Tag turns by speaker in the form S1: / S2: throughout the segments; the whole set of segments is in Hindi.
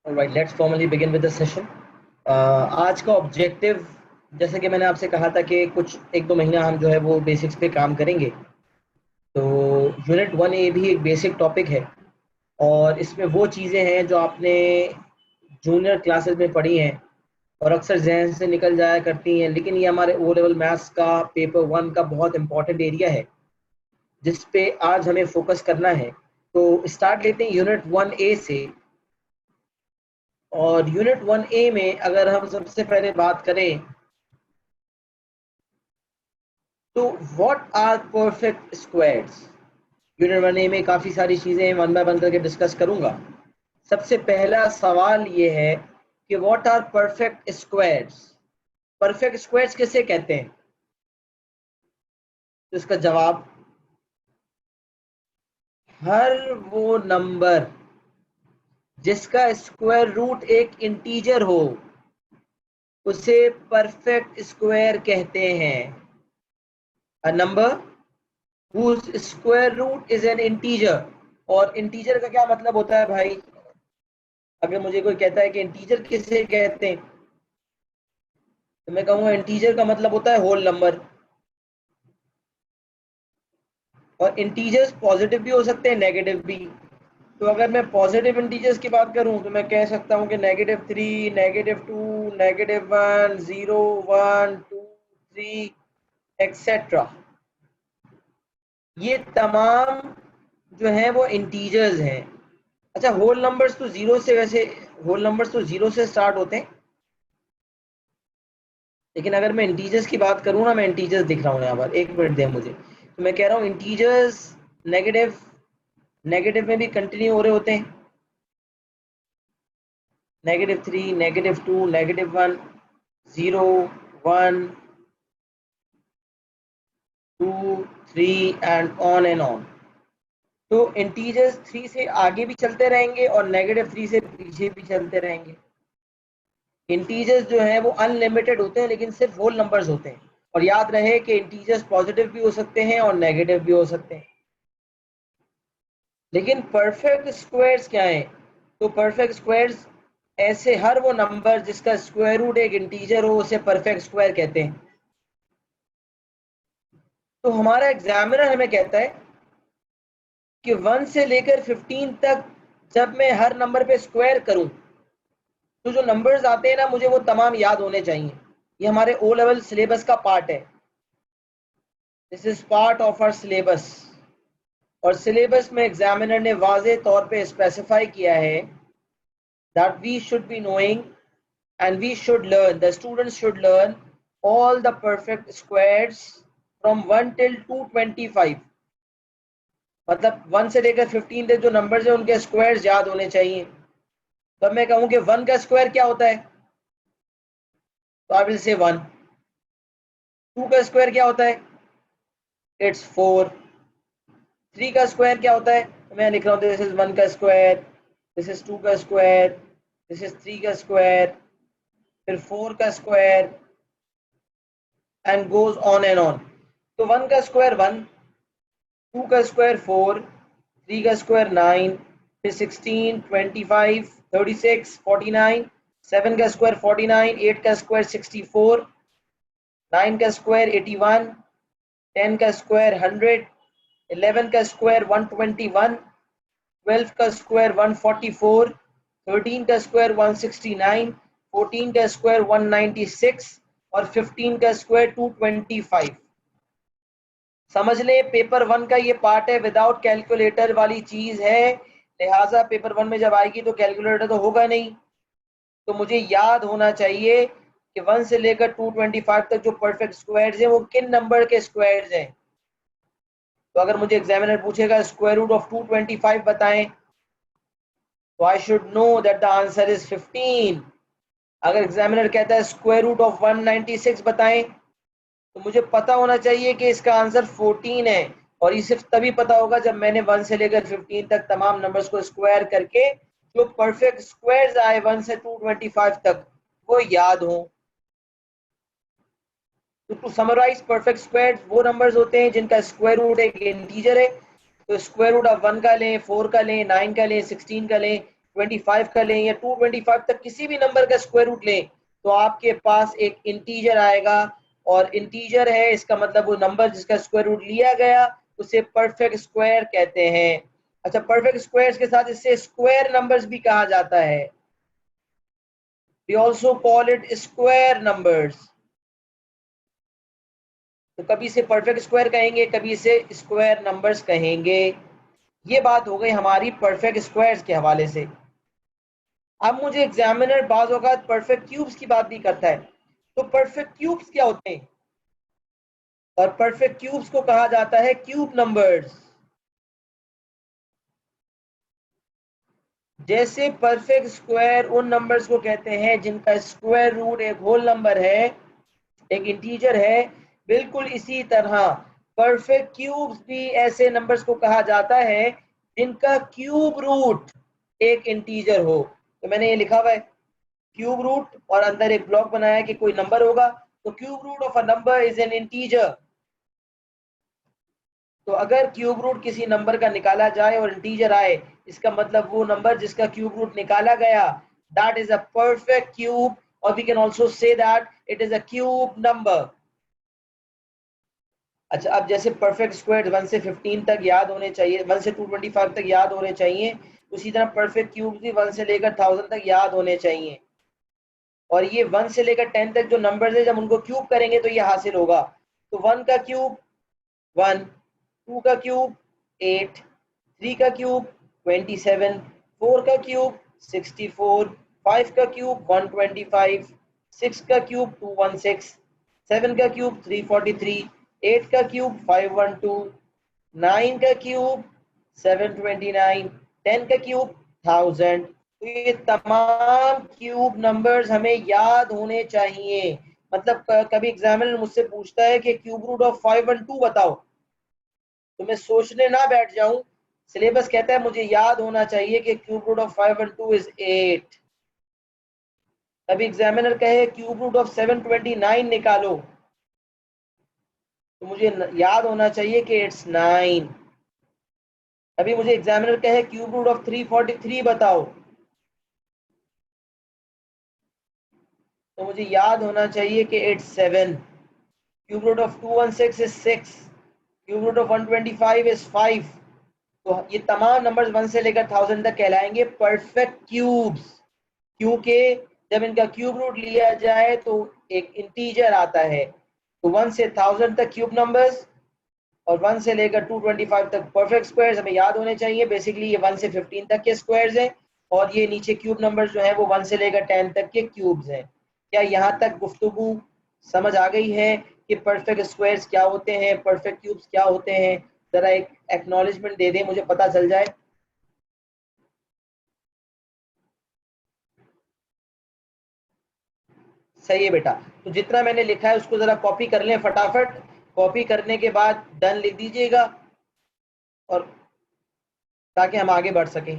S1: Alright, let's formally begin with the session. आज का ऑब्जेक्टिव, जैसे कि मैंने आपसे कहा था कि कुछ 1-2 महीना हम जो है वो बेसिक्स पे काम करेंगे। तो यूनिट 1A भी एक बेसिक टॉपिक है और इसमें वो चीज़ें हैं जो आपने जूनियर क्लासेस में पढ़ी हैं और अक्सर जहन से निकल जाया करती हैं, लेकिन ये हमारे ओ लेवल मैथ्स का पेपर 1 का बहुत इंपॉर्टेंट एरिया है जिस पे आज हमें फोकस करना है। तो स्टार्ट लेते हैं यूनिट 1A से। और यूनिट 1A में अगर हम सबसे पहले बात करें तो what are perfect squares. Unit 1A में काफ़ी सारी चीज़ें वन बाय वन करके डिस्कस करूंगा। सबसे पहला सवाल ये है कि what are perfect squares. Perfect squares किसे कहते हैं? तो इसका जवाब, हर वो नंबर जिसका स्क्वायर रूट एक इंटीजर हो उसे परफेक्ट स्क्वायर कहते हैं। A number whose square root is an integer। और इंटीजर का क्या मतलब होता है भाई? अगर मुझे कोई कहता है कि इंटीजर किसे कहते हैं तो मैं कहूंगा इंटीजर का मतलब होता है होल नंबर। और इंटीजर्स पॉजिटिव भी हो सकते हैं, नेगेटिव भी। तो अगर मैं पॉजिटिव इंटीजर्स की बात करूं तो मैं कह सकता हूं कि -3, -2, -1, 0, 1, 2, 3 एक्सेट्रा। ये तमाम जो है वो इंटीजर्स हैं। अच्छा, होल नंबर्स तो जीरो से, वैसे होल नंबर्स तो जीरो से स्टार्ट होते हैं, लेकिन अगर मैं इंटीजर्स की बात करूँ ना, मैं इंटीजर्स दिख रहा हूँ यहाँ पर, एक मिनट दें मुझे। तो मैं कह रहा हूँ इंटीजर्स नेगेटिव नेगेटिव में भी कंटिन्यू हो रहे होते हैं। -3, -2, -1, 0, 1, 2, 3 एंड ऑन। तो इंटीजर्स 3 से आगे भी चलते रहेंगे और -3 से पीछे भी चलते रहेंगे। इंटीजर्स जो है वो अनलिमिटेड होते हैं, लेकिन सिर्फ होल नंबर्स होते हैं। और याद रहे कि इंटीजर्स पॉजिटिव भी हो सकते हैं और नेगेटिव भी हो सकते हैं। लेकिन परफेक्ट स्क्वायर्स क्या है? तो परफेक्ट स्क्वायर्स ऐसे हर वो नंबर जिसका स्क्वायर रूट एक इंटीजर हो उसे परफेक्ट स्क्वायर कहते हैं। तो हमारा एग्जामिनर हमें कहता है कि 1 से लेकर 15 तक जब मैं हर नंबर पे स्क्वायर करूं तो जो नंबर्स आते हैं ना, मुझे वो तमाम याद होने चाहिए। ये हमारे ओ लेवल सिलेबस का पार्ट है। This is part of our syllabus. और सिलेबस में एग्जामिनर ने वाज़ेह तौर पे स्पेसिफाई किया है that we should be knowing and we should learn, the students should learn all the perfect squares from 1 till 225। मतलब 1 से लेकर 15 तक जो नंबर्स हैं उनके स्क्वायर्स याद होने चाहिए। तब मैं कहूँ कि 1 का स्क्वायर क्या होता है, तो आई विल से 1। 2 का स्क्वायर क्या होता है? इट्स 4। 3 का स्क्वायर क्या होता है? तो मैं लिख रहा हूँ दिस इज 1 का स्क्वायर, दिस इज 2 का स्क्वायर, दिस इज 3 का स्क्वायर, फिर 4 का square and goes on and on. तो 1 का स्क्वायर 1, 2 का स्क्वायर 4, 3 का स्क्वायर 9, फिर 16, 25, 36, 49, 7 का स्क्वायर 49, 8 का स्क्वायर 64, 9 का स्क्वायर 81, 10 का स्क्वायर 100, 11 का स्क्वायर 121, 12 का स्क्वायर 144, 13 का स्क्वायर 169, 14 का स्क्वायर 196 और 15 का स्क्वायर 225। समझ ले, पेपर 1 का ये पार्ट है, विदाउट कैलकुलेटर वाली चीज है, लिहाजा पेपर 1 में जब आएगी तो कैलकुलेटर तो होगा नहीं। तो मुझे याद होना चाहिए कि 1 से लेकर 225 तक जो परफेक्ट स्क्वायर्स हैं वो किन नंबर के स्क्वायर्स हैं। तो अगर मुझे एग्जामिनर पूछेगा स्क्वायर रूट ऑफ 225 बताएं, तो I should know that the answer is 15। अगर एग्जामिनर कहता है स्क्वायर रूट ऑफ 196 बताएं, तो मुझे पता होना चाहिए कि इसका आंसर 14 है। और ये सिर्फ तभी पता होगा जब मैंने 1 से लेकर 15 तक तमाम नंबर्स को स्क्वायर करके जो परफेक्ट स्क्वायर्स आए 1 से 225 तक वो याद हो। तो टू समराइज, परफेक्ट स्क्वायर्स वो नंबर्स होते हैं जिनका स्क्वायर रूट एक इंटीजर है। तो स्क्वायर रूट ऑफ 1 का लें, 4 का लें, 9 का लें, 16 का लें, 25 का लें या 225 तक किसी भी नंबर का स्क्वायर रूट लें तो आपके पास एक इंटीजर आएगा, और इंटीजर है इसका मतलब वो नंबर जिसका स्क्वायर रूट लिया गया उसे परफेक्ट स्क्वायर कहते हैं। अच्छा, परफेक्ट स्क्वायर्स के साथ इससे स्क्वायर नंबर्स भी कहा जाता है। We also call it square numbers. तो कभी इसे परफेक्ट स्क्वायर कहेंगे, कभी इसे स्क्वायर नंबर्स कहेंगे। ये बात हो गई हमारी परफेक्ट स्क्वायर्स के हवाले से। अब मुझे एग्जामिनर बाज़ औक़ात परफेक्ट क्यूब्स की बात भी करता है। तो परफेक्ट क्यूब्स क्या होते हैं? और परफेक्ट क्यूब्स को कहा जाता है क्यूब नंबर्स। जैसे परफेक्ट स्क्वायर उन नंबर्स को कहते हैं जिनका स्क्वायर रूट एक होल नंबर है, एक इंटीजर है। बिल्कुल इसी तरह परफेक्ट क्यूब्स भी ऐसे नंबर्स को कहा जाता है जिनका क्यूब रूट एक इंटीजर हो। तो मैंने ये लिखा हुआ है क्यूब रूट और अंदर एक ब्लॉक बनाया कि कोई नंबर होगा, तो cube root of a number is an integer. तो अगर क्यूब रूट किसी नंबर का निकाला जाए और इंटीजर आए, इसका मतलब वो नंबर जिसका क्यूब रूट निकाला गया that is a perfect cube, और we can also say that it is a cube number. अच्छा, अब जैसे परफेक्ट स्क्वायर 1 से 15 तक याद होने चाहिए, 1 से 225 तक याद होने चाहिए, उसी तरह परफेक्ट क्यूब भी 1 से लेकर 1000 तक याद होने चाहिए। और ये 1 से लेकर 10 तक जो नंबर्स है जब उनको क्यूब करेंगे तो ये हासिल होगा। तो 1 का क्यूब 1, 2 का क्यूब 8, 3 का क्यूब 27, 4 का क्यूब 64, 5 का क्यूब 125, 6 का क्यूब 216, 7 का क्यूब 343, 8 का क्यूब 512, 9 का क्यूब 729, 10 का क्यूब 1000। तो ये तमाम क्यूब नंबर्स हमें याद होने चाहिए। मतलब कभी एग्जामिनर मुझसे पूछता है कि क्यूब रूट ऑफ 512 बताओ, तो मैं सोचने ना बैठ जाऊं। सिलेबस कहता है मुझे याद होना चाहिए कि क्यूब रूट ऑफ 512 इज 8। कभी एग्जामिनर कहे क्यूब रूट ऑफ 729 निकालो, तो मुझे याद होना चाहिए कि इट्स 9। अभी मुझे एग्जामिनर कहे क्यूब रूट ऑफ 343 बताओ, तो मुझे याद होना चाहिए कि it's 7। Cube root of 216 is 6, cube root of 125 is 5। तो ये तमाम नंबर्स 1 से लेकर 1000 तक कहलाएंगे परफेक्ट क्यूब्स, क्योंकि जब इनका क्यूब रूट लिया जाए तो एक इंटीजर आता है। तो 1 से 1000 तक क्यूब नंबर्स और 1 से लेकर 225 तक परफेक्ट स्क्वायर्स हमें याद होने चाहिए। बेसिकली ये 1 से 15 तक के स्क्वायर्स हैं, और ये नीचे क्यूब नंबर्स जो हैं वो 1 से लेकर 10 तक के क्यूब्स हैं। क्या यहाँ तक गुफ्तगू समझ आ गई है कि परफेक्ट स्क्वायर्स क्या होते हैं, परफेक्ट क्यूब्स क्या होते हैं? जरा एक एक्नॉलेजमेंट दे दें, मुझे पता चल जाए। सही है बेटा। तो जितना मैंने लिखा है उसको जरा कॉपी कर लें फटाफट। कॉपी करने के बाद डन लिख दीजिएगा, और ताकि हम आगे बढ़ सकें।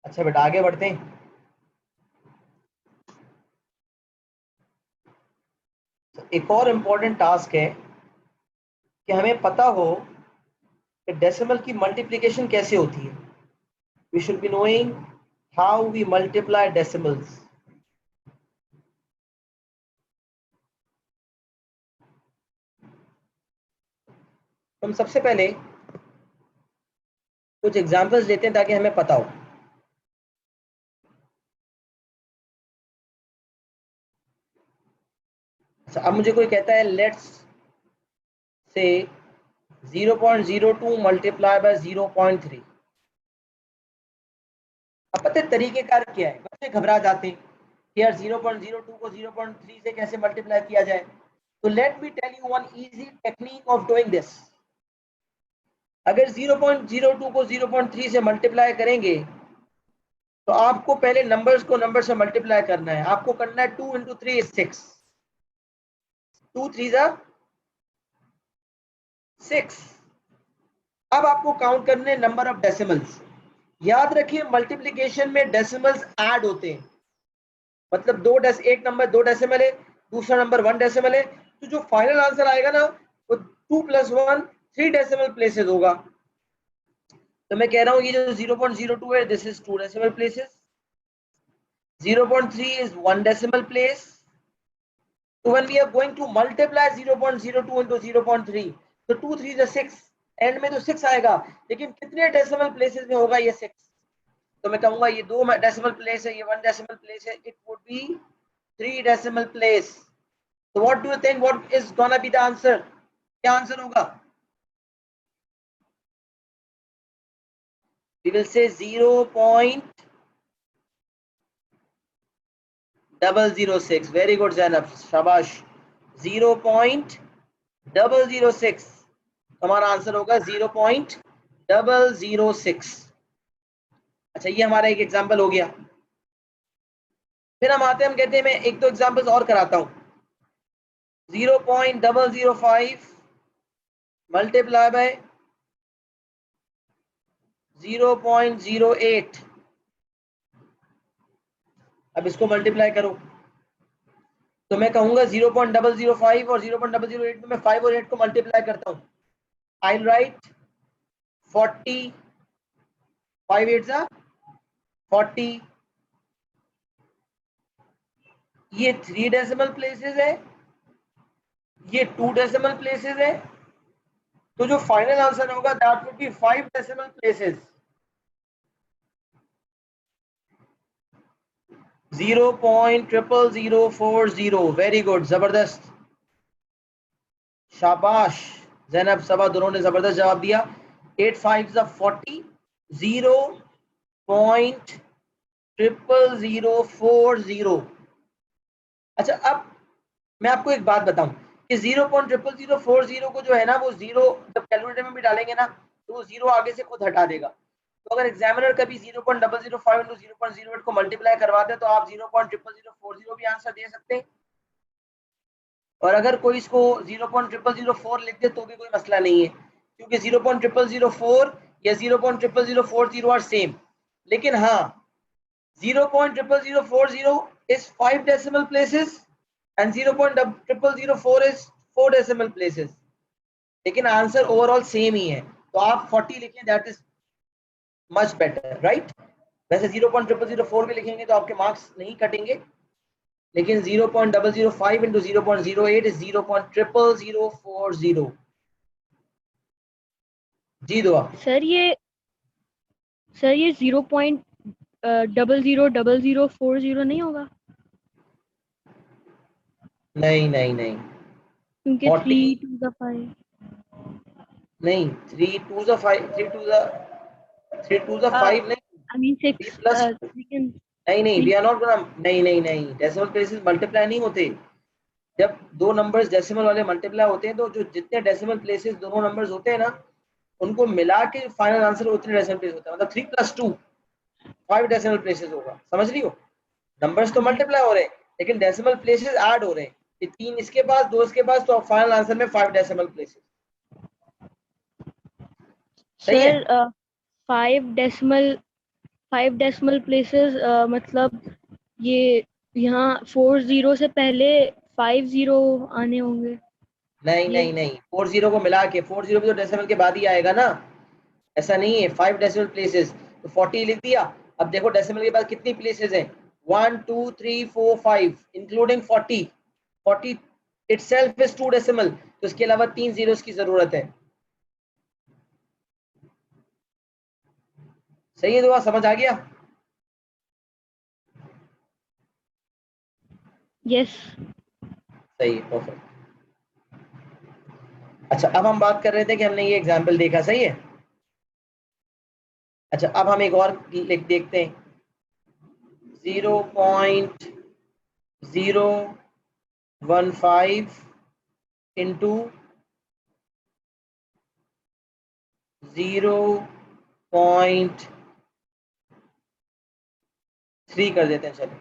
S1: अच्छा बेटा आगे बढ़ते हैं। तो एक और इम्पोर्टेंट टास्क है कि हमें पता हो कि डेसिमल की मल्टीप्लिकेशन कैसे होती है। We should be knowing how we multiply decimals. हम सबसे पहले कुछ एग्जांपल्स लेते हैं ताकि हमें पता हो। अच्छा अब मुझे कोई कहता है लेट्स से 0.02 मल्टीप्लाई बाय 0.3। अब पता है तरीकेकार क्या है, बच्चे घबरा जाते हैं कि यार 0.02 को 0.3 से कैसे मल्टीप्लाई किया जाए। तो let me tell you one easy technique of doing this. अगर 0.02 को 0.3 से मल्टीप्लाई करेंगे तो आपको पहले नंबर्स को नंबर से मल्टीप्लाई करना है। आपको करना है 2 इंटू 3 इज 6, 2 3 जा 6। अब आपको काउंट करने नंबर ऑफ डेसिमल्स। याद रखिए मल्टीप्लिकेशन में डेसिमल्स ऐड होते हैं, मतलब एक नंबर 2 डेसिमल है, दूसरा नंबर 1 डेसिमल है, तो जो फाइनल आंसर आएगा ना वो 2 + 1 3 डेसिमल प्लेसेस होगा। तो मैं कह रहा हूँ ये जो 0.02 है this is 2 decimal places, 0.3 is 1 decimal place. So when we are going to multiply 0.02 into 0.3, तो 2 3 is 6, एंड में तो 6 आएगा, लेकिन कितने डेसिमल प्लेसेस में होगा ये 6। तो मैं कहूंगा ये 2 डेसिमल प्लेस है, ये 1 डेसिमल प्लेस है, it would be 3 decimal place. So what do you think what is gonna be the answer? क्या आंसर होगा? We will say 0.006. Very good Zainab, शाबाश। 0.006 हमारा आंसर होगा 0.006। अच्छा ये हमारा एक एग्जांपल हो गया। फिर हम आते हैं, हम कहते हैं मैं एक दो एग्जांपल्स और कराता हूं। 0.005 मल्टीप्लाई बाय 0.08। अब इसको मल्टीप्लाई करो तो मैं कहूंगा 0.005 और 0.008 में मैं 5 और 8 को मल्टीप्लाई करता हूं। आई राइट 40, 5 8 जा 40। ये 3 डेसिमल प्लेसेस है, ये 2 डेसिमल प्लेसेस है, तो जो फाइनल आंसर होगा that would be 5 decimal places. 0.00040। Very good, जबरदस्त, शाबाश जैनब सबा दोनों ने जबरदस्त जवाब दिया। 8 5 40, 0.00040। अच्छा अब मैं आपको एक बात बताऊं कि 0.00040 को जो है ना वो जीरो जब कैलकुलेटर में भी डालेंगे ना तो वो जीरो आगे से खुद हटा देगा। तो अगर एग्जामिनर कभी 0.005 इंटू 0.08 को मल्टीप्लाई करवाते हैं तो आप 0.00040 भी आंसर दे सकते हैं, और अगर कोई इसको 0.00004 लिख दे तो भी कोई मसला नहीं है, क्योंकि 0.00004 या 0.00040 आर सेम। लेकिन हाँ 0.00040 is 5 decimal places and 0.00004 is 4 decimal places, लेकिन आंसर ओवरऑल सेम ही है। तो आप 40 लिखें, that is much better, right. वैसे 0.004 भी लिखेंगे तो आपके मार्क्स नहीं कटेंगे, लेकिन 0.005 इंटू 0.08 इज 0.00040। जी दुआ।
S2: सर ये 0.000040 नहीं होगा?
S1: नहीं नहीं नहीं,
S2: क्योंकि
S1: 40
S2: 3 to the 5।
S1: नहीं, 3 2 जा 5, 3 2 जा 5 नहीं,
S2: I mean
S1: 3
S2: 6
S1: plus
S2: we can
S1: नहीं नहीं, वी
S2: 3।
S1: आर नॉट गोना, नहीं नहीं नहीं, डेसिमल प्लेसेस मल्टीप्लाई नहीं होते। जब दो नंबर्स डेसिमल वाले मल्टीप्लाई होते हैं तो जो जितने डेसिमल प्लेसेस दोनों नंबर्स होते हैं ना उनको मिला के फाइनल आंसर उतने डेसिमल प्लेस होता है। मतलब 3 + 2 5 डेसिमल प्लेसेस होगा, समझ रही हो। नंबर्स तो
S2: जी
S1: मल्टीप्लाई हो रहे हैं लेकिन डेसिमल प्लेसेस ऐड हो रहे हैं, कि 3 इसके पास 2 इसके पास, तो फाइनल आंसर में 5 डेसिमल प्लेसेस। सही है।
S2: सर 5 डेसिमल 5 डेसिमल प्लेसेस, मतलब ये यहाँ 4 जीरो से पहले 5 जीरो आने होंगे
S1: नहीं
S2: ये।
S1: नहीं नहीं, 40 को मिला के, 40 भी तो डेसिमल के बाद ही आएगा ना, ऐसा नहीं है। 5 डेसिमल प्लेसेस, तो 40 लिख दिया। अब देखो डेसिमल के बाद कितनी प्लेसेस हैं, 1 2 3 4 5 इंक्लूडिंग 40। 40 इटसेल्फ इज 2 डेसिमल, तो इसके अलावा 3 जीरोस की जरूरत है। सही है, दुआ समझ आ गया?
S2: यस।
S1: सही है, परफेक्ट। अच्छा, अब हम बात कर रहे थे कि हमने ये एग्जाम्पल देखा, सही है। अच्छा, अब हम एक और लिख देखते हैं, 0.015 इंटू 0.3 कर देते हैं। चलो,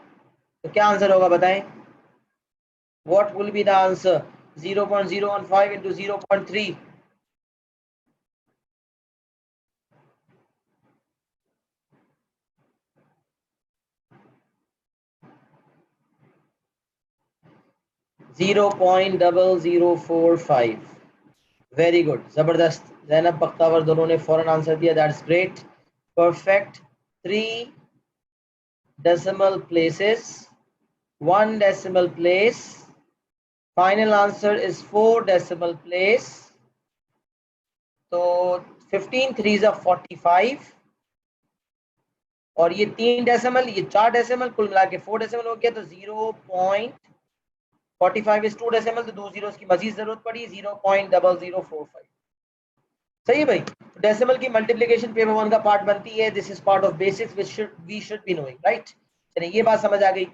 S1: तो क्या आंसर होगा बताएं? What will be the answer? 0.015 into 0.3। 0.0045। Very good, जबरदस्त। जैनब बख्तावर दोनों ने फौरन आंसर दिया, that's great, perfect. 3 decimal places, 1 decimal place, final answer is 4 decimal place। तो 15 3 45, और ये 3 डेसिमल, ये 4 डेसिमल, कुल मिला के 4 डेसिमल हो गया। तो 0.45 इज 2 डेसिमल, तो 2 जीरो की मजीद जरूरत पड़ी, 0.0045। सही है भाई। डेसिमल की मल्टीप्लिकेशन पेपर 1 का पार्ट बनती है, this is part of basics which we should be knowing, right. चलिए, ये बात समझ आ गई।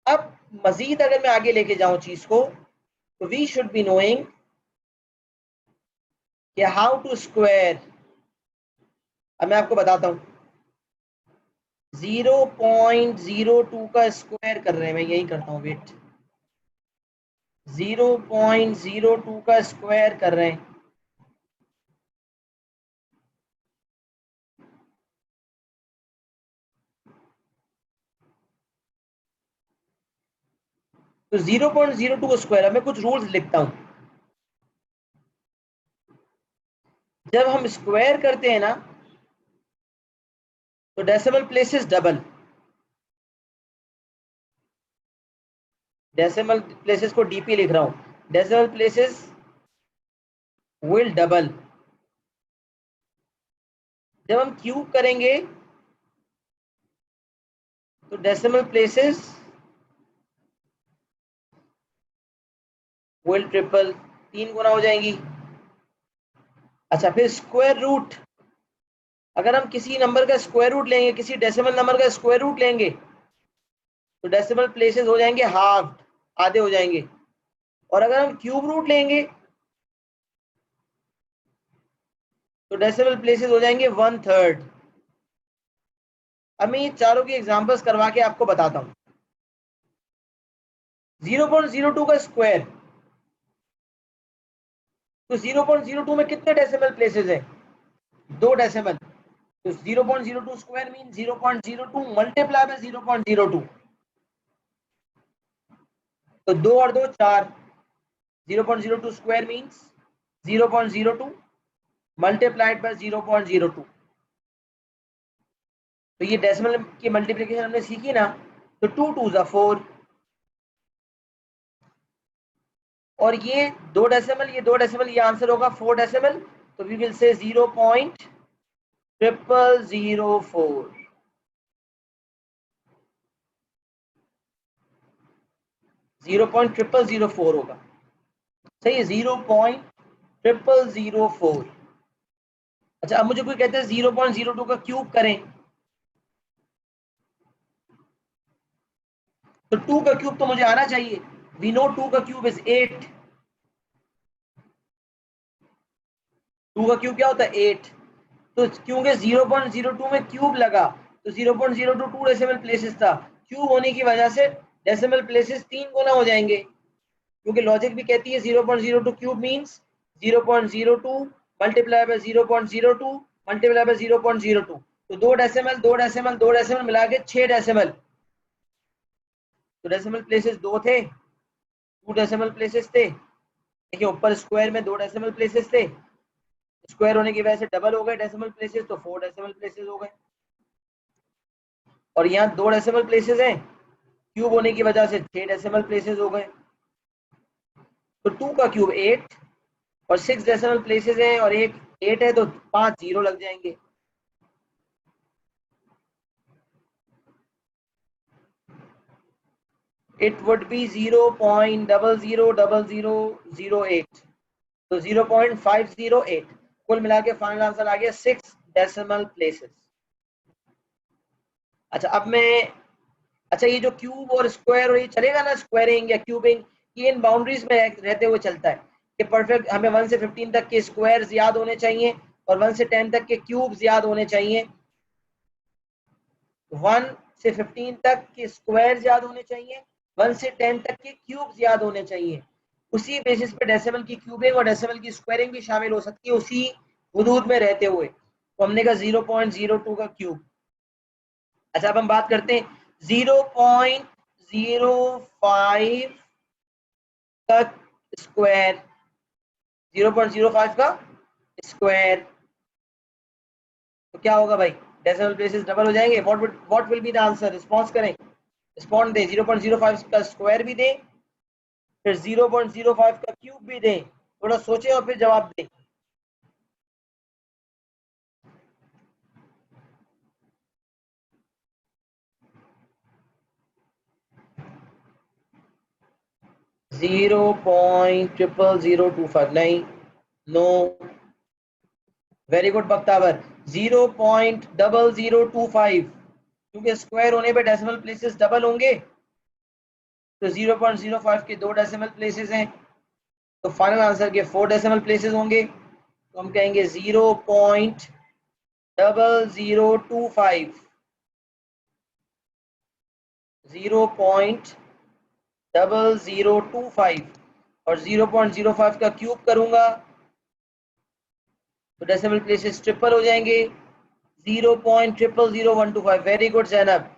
S1: अब मजीद अगर मैं आगे लेके जाऊं चीज को, तो वी शुड बी नोइंग कि हाउ टू स्क्वायर। अब मैं आपको बताता हूं, 0.02 का स्क्वायर कर रहे हैं, मैं यही करता हूं, वेट। 0.02 का स्क्वायर कर रहे हैं, तो 0.02 का स्क्वायर। अब मैं कुछ रूल्स लिखता हूं। जब हम स्क्वायर करते हैं ना, तो decimal places double, decimal places को डीपी लिख रहा हूं, डेसिमल प्लेसेस विल डबल। जब हम क्यूब करेंगे, तो डेसिमल प्लेसेस विल ट्रिपल, 3 गुना हो जाएंगी। अच्छा, फिर स्क्वायर रूट, अगर हम किसी नंबर का स्क्वायर रूट लेंगे, किसी डेसिमल नंबर का स्क्वायर रूट लेंगे, तो डेसिमल प्लेसेस हो जाएंगे हाफ, आधे हो जाएंगे। और अगर हम क्यूब रूट लेंगे, तो डेसिमल प्लेसेस हो जाएंगे 1/3। अब मैं ये चारों की एग्जांपल्स करवा के आपको बताता हूं। 0.02 का स्क्वायर, तो 0.02 में कितने डेसिमल प्लेसेस हैं? 2 डेसिमल। तो 0.02 स्क्वायर मीन 0.02 मल्टीप्लाई बाय 0.02, तो 2 और 2 4। 0.02 स्क्वायर मीन्स 0.02 मल्टीप्लाइड बाय 0.02। तो ये डेसिमल की मल्टीप्लिकेशन हमने सीखी ना, तो 2 2 ज़ा 4, और ये 2 डेसिमल, ये 2 डेसिमल, ये आंसर होगा 4 डेसिमल। तो वी विल से 0.0004, 0.0004 होगा। सही है, 0.0004। अच्छा, अब मुझे कोई कहते हैं 0.02 का क्यूब करें, तो 2 का क्यूब तो मुझे आना चाहिए। वी नो 2 का क्यूब इज 8। 2 का क्यूब क्या होता है? 8। तो क्योंकि 0.02 में क्यूब लगा, तो 0.02 2 डेसिमल प्लेसेस था, क्यूब होने की वजह से डेसिमल प्लेसेस 3 गुना हो जाएंगे, क्योंकि लॉजिक भी कहती है 0.02 cube means 0.02 multiply by 0.02 multiply by 0.02। तो 2 डेसिमल मिला के 6 डेसिमल। तो डेसिमल प्लेसेस 2 थे, 2 डेसिमल प्लेसेस थे। देखिए ऊपर स्क्वायर में 2 डेसिमल प्लेसेस थे, स्क्वायर होने की वजह से डबल हो गए डेसिमल प्लेसेस, तो 4 डेसिमल प्लेसेस हो गए। और यहाँ 2 डेसिमल प्लेसेस हैं, क्यूब होने की वजह से 6 डेसिमल प्लेसेस हो गए। तो 2 का क्यूब 8, और 6 डेसिमल प्लेसेस हैं और एक 8 है, तो 5 जीरो लग जाएंगे। इट वुड बी 0.000008, तो 0.508। कुल मिला के फाइनल आंसर आ गया 6 डेसिमल प्लेसेस। अच्छा अब मैं, अच्छा ये जो क्यूब और स्क्वायर और ये चलेगा ना, स्क्वायरिंग या क्यूबिंग, ये इन बाउंड्रीज में रहते हुए चलता है कि परफेक्ट हमें 1 से 15 तक के स्क्वायर्स याद होने चाहिए और 1 से 10 तक के क्यूब्स याद होने चाहिए। 1 से 15 तक के स्क्वायर्स याद होने चाहिए, 1 से 10 तक के क्यूब्स याद होने चाहिए। उसी बेसिस पे डेसिमल की क्यूबिंग और डेसिमल की स्क्वायरिंग भी शामिल हो सकती है उसी हदूद में रहते हुए। तो हमने कहा 0.02 का क्यूब। अच्छा अब हम बात करते हैं 0.05 का स्क्वायर, 0.05 का स्क्वायर, तो क्या होगा भाई, डेसिमल प्लेसेस डबल हो जाएंगे। What will be the answer, response करें, रिस्पॉन्ड दें। 0.05 का स्क्वायर भी दें, फिर 0.05 का क्यूब भी दें, थोड़ा सोचें और फिर जवाब दें। Zero point triple zero two five, नहीं, नो, वेरी गुड बख्तावर, 0.0025, क्योंकि स्क्वायर होने पे डेसिमल प्लेसेस डबल होंगे, तो 0.05 के 2 डेसिमल प्लेसेस हैं, तो फाइनल आंसर के 4 डेसिमल प्लेसेस होंगे। तो हम कहेंगे 0.0025, 0.0025 और 0.05 का क्यूब करूंगा तो डेसिमल प्लेसेस ट्रिपल हो जाएंगे। 0.000125, वेरी गुड जैनब,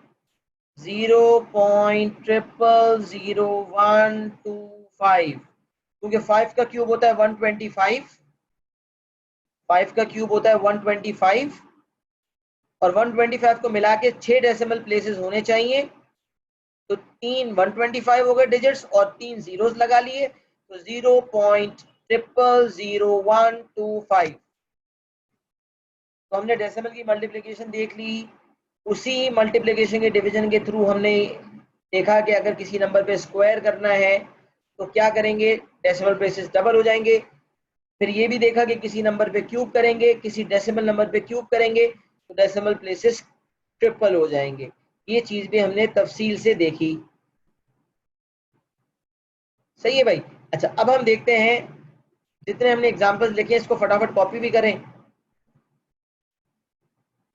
S1: 0.000125, क्योंकि 5 का क्यूब होता है 125, 5 का क्यूब होता है 125, और 125 को मिला के 6 डेसिमल प्लेसेस होने चाहिए। तो 3 125 हो गए डिजिट्स और 3 जीरोस लगा लिए, तो 0.000125। तो हमने डेसिमल की मल्टीप्लिकेशन देख ली। उसी मल्टीप्लिकेशन के डिवीजन के थ्रू हमने देखा कि अगर किसी नंबर पे स्क्वायर करना है तो क्या करेंगे, डेसिमल प्लेसेस डबल हो जाएंगे। फिर ये भी देखा कि किसी नंबर पे क्यूब करेंगे, किसी डेसिमल नंबर पे क्यूब करेंगे तो डेसिमल प्लेसेस ट्रिपल हो जाएंगे। ये चीज भी हमने तफसील से देखी। सही है भाई। अच्छा अब हम देखते हैं, जितने हमने एग्जांपल्स लिखे हैं इसको फटाफट कॉपी भी करें,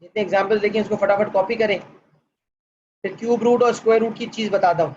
S1: जितने एग्जांपल्स लिखे हैं इसको फटाफट कॉपी करें, फिर क्यूब रूट और स्क्वायर रूट की चीज बताता हूँ।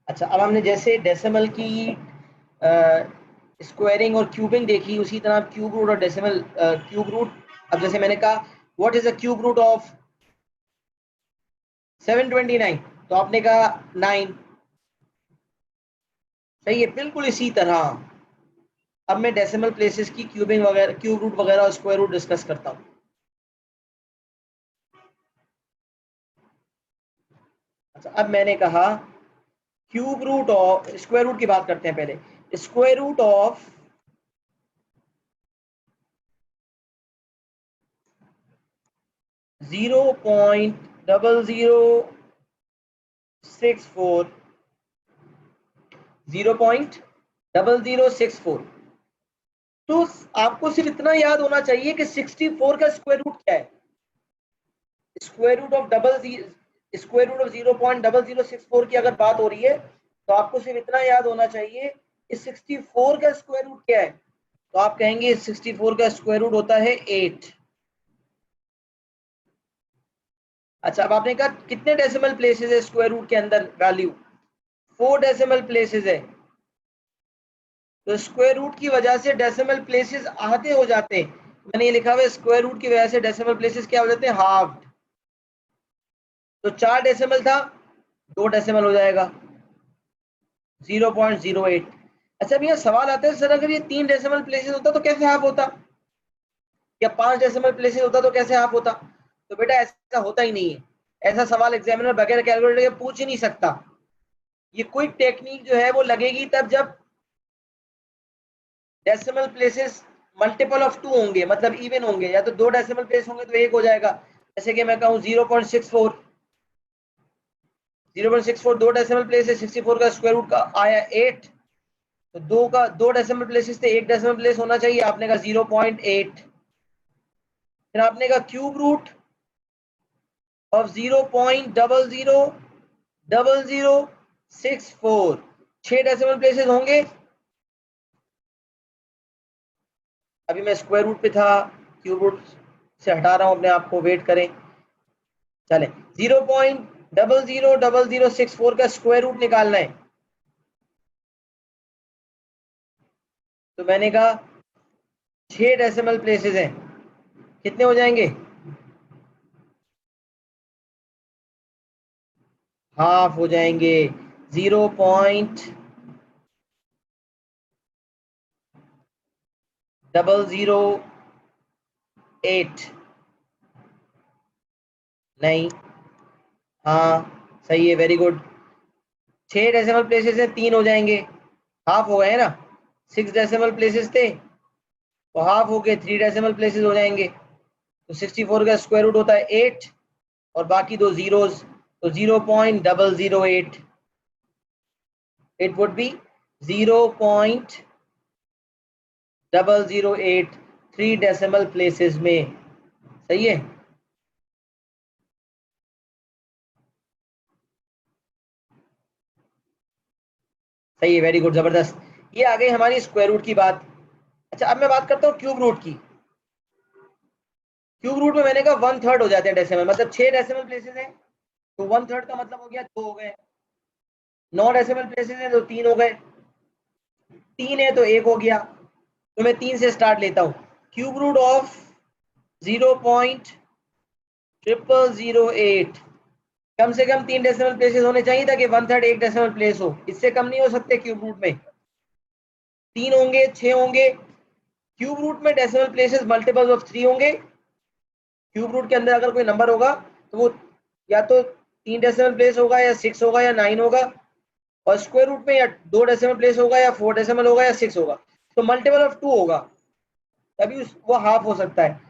S1: अच्छा, अब हमने जैसे डेसिमल की स्क्वायरिंग और क्यूबिंग देखी, उसी तरह क्यूब रूट और डेसिमल क्यूब रूट। अब जैसे मैंने कहा what is the cube root of 729, तो आपने कहा 9। सही है, बिल्कुल इसी तरह अब मैं डेसिमल प्लेसेस की क्यूबिंग वगैरह, क्यूब रूट वगैरह और स्क्वायर रूट डिस्कस करता हूँ। अच्छा, अब मैंने कहा cube root of, square root की बात करते हैं पहले। स्क्वायर रूट ऑफ 0.0064, 0.0064, तो आपको सिर्फ इतना याद होना चाहिए कि 64 का स्क्वायर रूट क्या है। Square root of square root of 0.0064 की अगर बात हो रही है तो आपको सिर्फ इतना याद होना चाहिए कि 64 का स्क्वायर रूट क्या है। तो आप कहेंगे 64 का स्क्वायर रूट होता है 8। अच्छा, अब आपने कहा कितने डेसिमल प्लेसेस है स्क्वायर रूट के अंदर वैल्यू, 4 डेसिमल प्लेसेस है। तो स्क्वायर रूट की वजह से डेसिमल प्लेसेस आधे हो जाते हैं। मैंने ये लिखा हुआ है स्क्वायर रूट की वजह से डेसिमल प्लेसेस क्या हो जाते हैं, हाफ। तो 4 डेसिमल था, 2 डेसिमल हो जाएगा 0.08। अच्छा, भैया सवाल आता है सर अगर ये 3 डेसिमल प्लेसेस होता तो कैसे हाफ होता, या 5 डेसिमल प्लेसेस होता तो कैसे हाफ होता। तो बेटा ऐसा होता ही नहीं है, ऐसा सवाल एग्जामिनर बगैर कैलकुलेटर के पूछ ही नहीं सकता। ये क्विक टेक्निक जो है वो लगेगी तब जब डेसिमल प्लेसेस मल्टीपल ऑफ 2 होंगे, मतलब इवन होंगे, या तो 2 डेसिमल प्लेस होंगे तो 1 हो जाएगा। जैसे कि मैं कहूँ 0.64, 0.64 2 डेसिमल प्लेस है, 64 का स्क्वायर रूट का आया 8, तो 2 डेसिमल प्लेसेस थे, 1 डेसिमल प्लेस होना चाहिए, आपने कहा 0.8। फिर आपने कहा cube root of 0.000064, 6 decimal places होंगे। अभी मैं स्क्वायर रूट पे था, क्यूब रूट से हटा रहा हूं अपने आप को, वेट करें। चले, 0.000064 का स्क्वायर रूट निकालना है। तो मैंने कहा 6 डेसिमल प्लेसेस हैं, कितने हो जाएंगे, हाफ हो जाएंगे, 0.008। नहीं, हाँ सही है, वेरी गुड। 6 डेसिमल प्लेसेस है, 3 हो जाएंगे, हाफ हो गए ना। 6 डेसिमल प्लेसेस थे तो हाफ हो गए, 3 डेसिमल प्लेसेस हो जाएंगे। तो 64 का स्क्वायर रूट होता है 8 और बाकी 2 जीरोस, तो 0.008, it would be 0.008 3 decimal places में। सही है, सही है, वेरी गुड, जबरदस्त। ये आ गई हमारी स्क्वायर रूट की बात। अच्छा, अब मैं बात करता हूँ क्यूब रूट की। क्यूब रूट में मैंने कहा 1/3 हो जाते हैं डेसिमल, मतलब 6 डेसिमल प्लेसेस हैं तो 1/3 का मतलब हो गया 2 हो गए। 9 डेसिमल प्लेसेस हैं तो 3 हो गए, 3 है तो 1 हो गया। तो मैं 3 से स्टार्ट लेता हूँ। क्यूब रूट ऑफ 0.0008, कम से कम 3 डेसिमल प्लेसेस होने चाहिए ताकि 1/3 एक डेसिमल प्लेस हो, इससे कम नहीं हो सकते क्यूब रूट में। 3 होंगे, 6 होंगे। क्यूब रूट में डेसिमल प्लेसेस मल्टीपल ऑफ 3 होंगे। क्यूब रूट के अंदर अगर कोई नंबर होगा तो वो या तो 3 डेसिमल प्लेस होगा, या 6 होगा, या 9 होगा। और स्क्वायर रूट में या 2 डेसिमल प्लेस होगा, या 4 डेसिमल होगा, या 6 होगा। तो मल्टीपल ऑफ 2 होगा, तभी वो हाफ हो सकता है।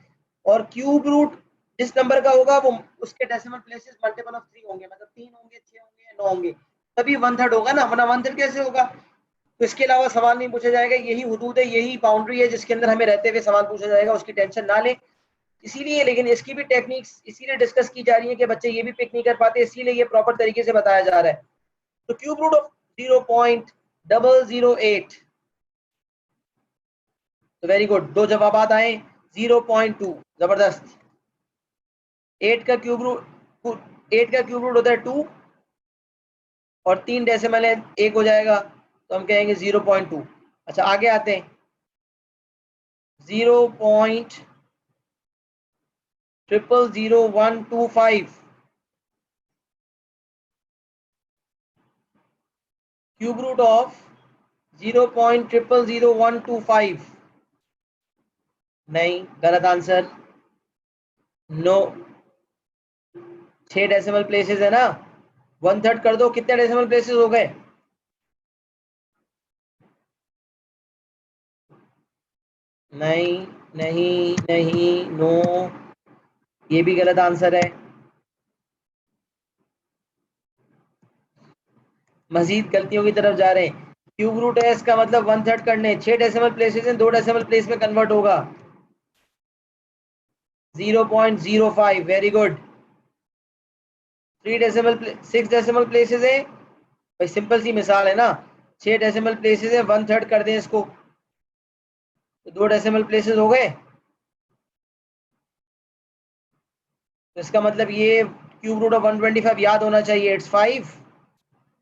S1: और क्यूब रूट जिस नंबर का होगा वो उसके डेसिमल प्लेसेस मल्टीपल ऑफ 3 होंगे, मतलब 3 होंगे, 6 होंगे, या 9 होंगे, तभी 1/3 होगा ना, वरना 1/3 कैसे होगा। तो इसके अलावा सवाल नहीं पूछा जाएगा। यही हुदूद है, यही बाउंड्री है जिसके अंदर हमें रहते हुए सवाल पूछा जाएगा, उसकी टेंशन ना लें। इसीलिए, लेकिन इसकी भी टेक्निक्स इसीलिए डिस्कस की जा रही है कि बच्चे ये भी पिक नहीं कर पाते, इसीलिए ये प्रॉपर तरीके से बताया जा रहा है। तो क्यूब रूट ऑफ 0.008, तो वेरी गुड, 2 जवाब आए, 0.2, जबरदस्त। 8 का क्यूब रूट होता है 2 और 3 डेसिमल है, 1 हो जाएगा, तो हम कहेंगे 0.2। अच्छा आगे आते हैं, 0.000125 क्यूब रूट ऑफ 0.000125। नहीं, गलत आंसर। नो, 6 डेसिमल प्लेसेस है ना, 1/3 कर दो, कितने डेसिमल प्लेसेस हो गए? नहीं नहीं नहीं, नो, ये भी गलत आंसर है। मजीद गलतियों की तरफ जा रहे हैं। क्यूब रूट है, इसका मतलब 1/3 करने, 6 डेसिमल प्लेसेस हैं, 2 डेसिमल प्लेस में कन्वर्ट होगा, 0.05। Very good. 3 decimal 6 decimal places है भाई, सिंपल सी मिसाल है ना, 6 डेसिमल प्लेसेस है, 1/3 कर दें इसको, तो 2 डेसिमल प्लेसेस हो गए, तो इसका मतलब ये क्यूब रूट ऑफ 125 याद होना चाहिए, इट्स 5।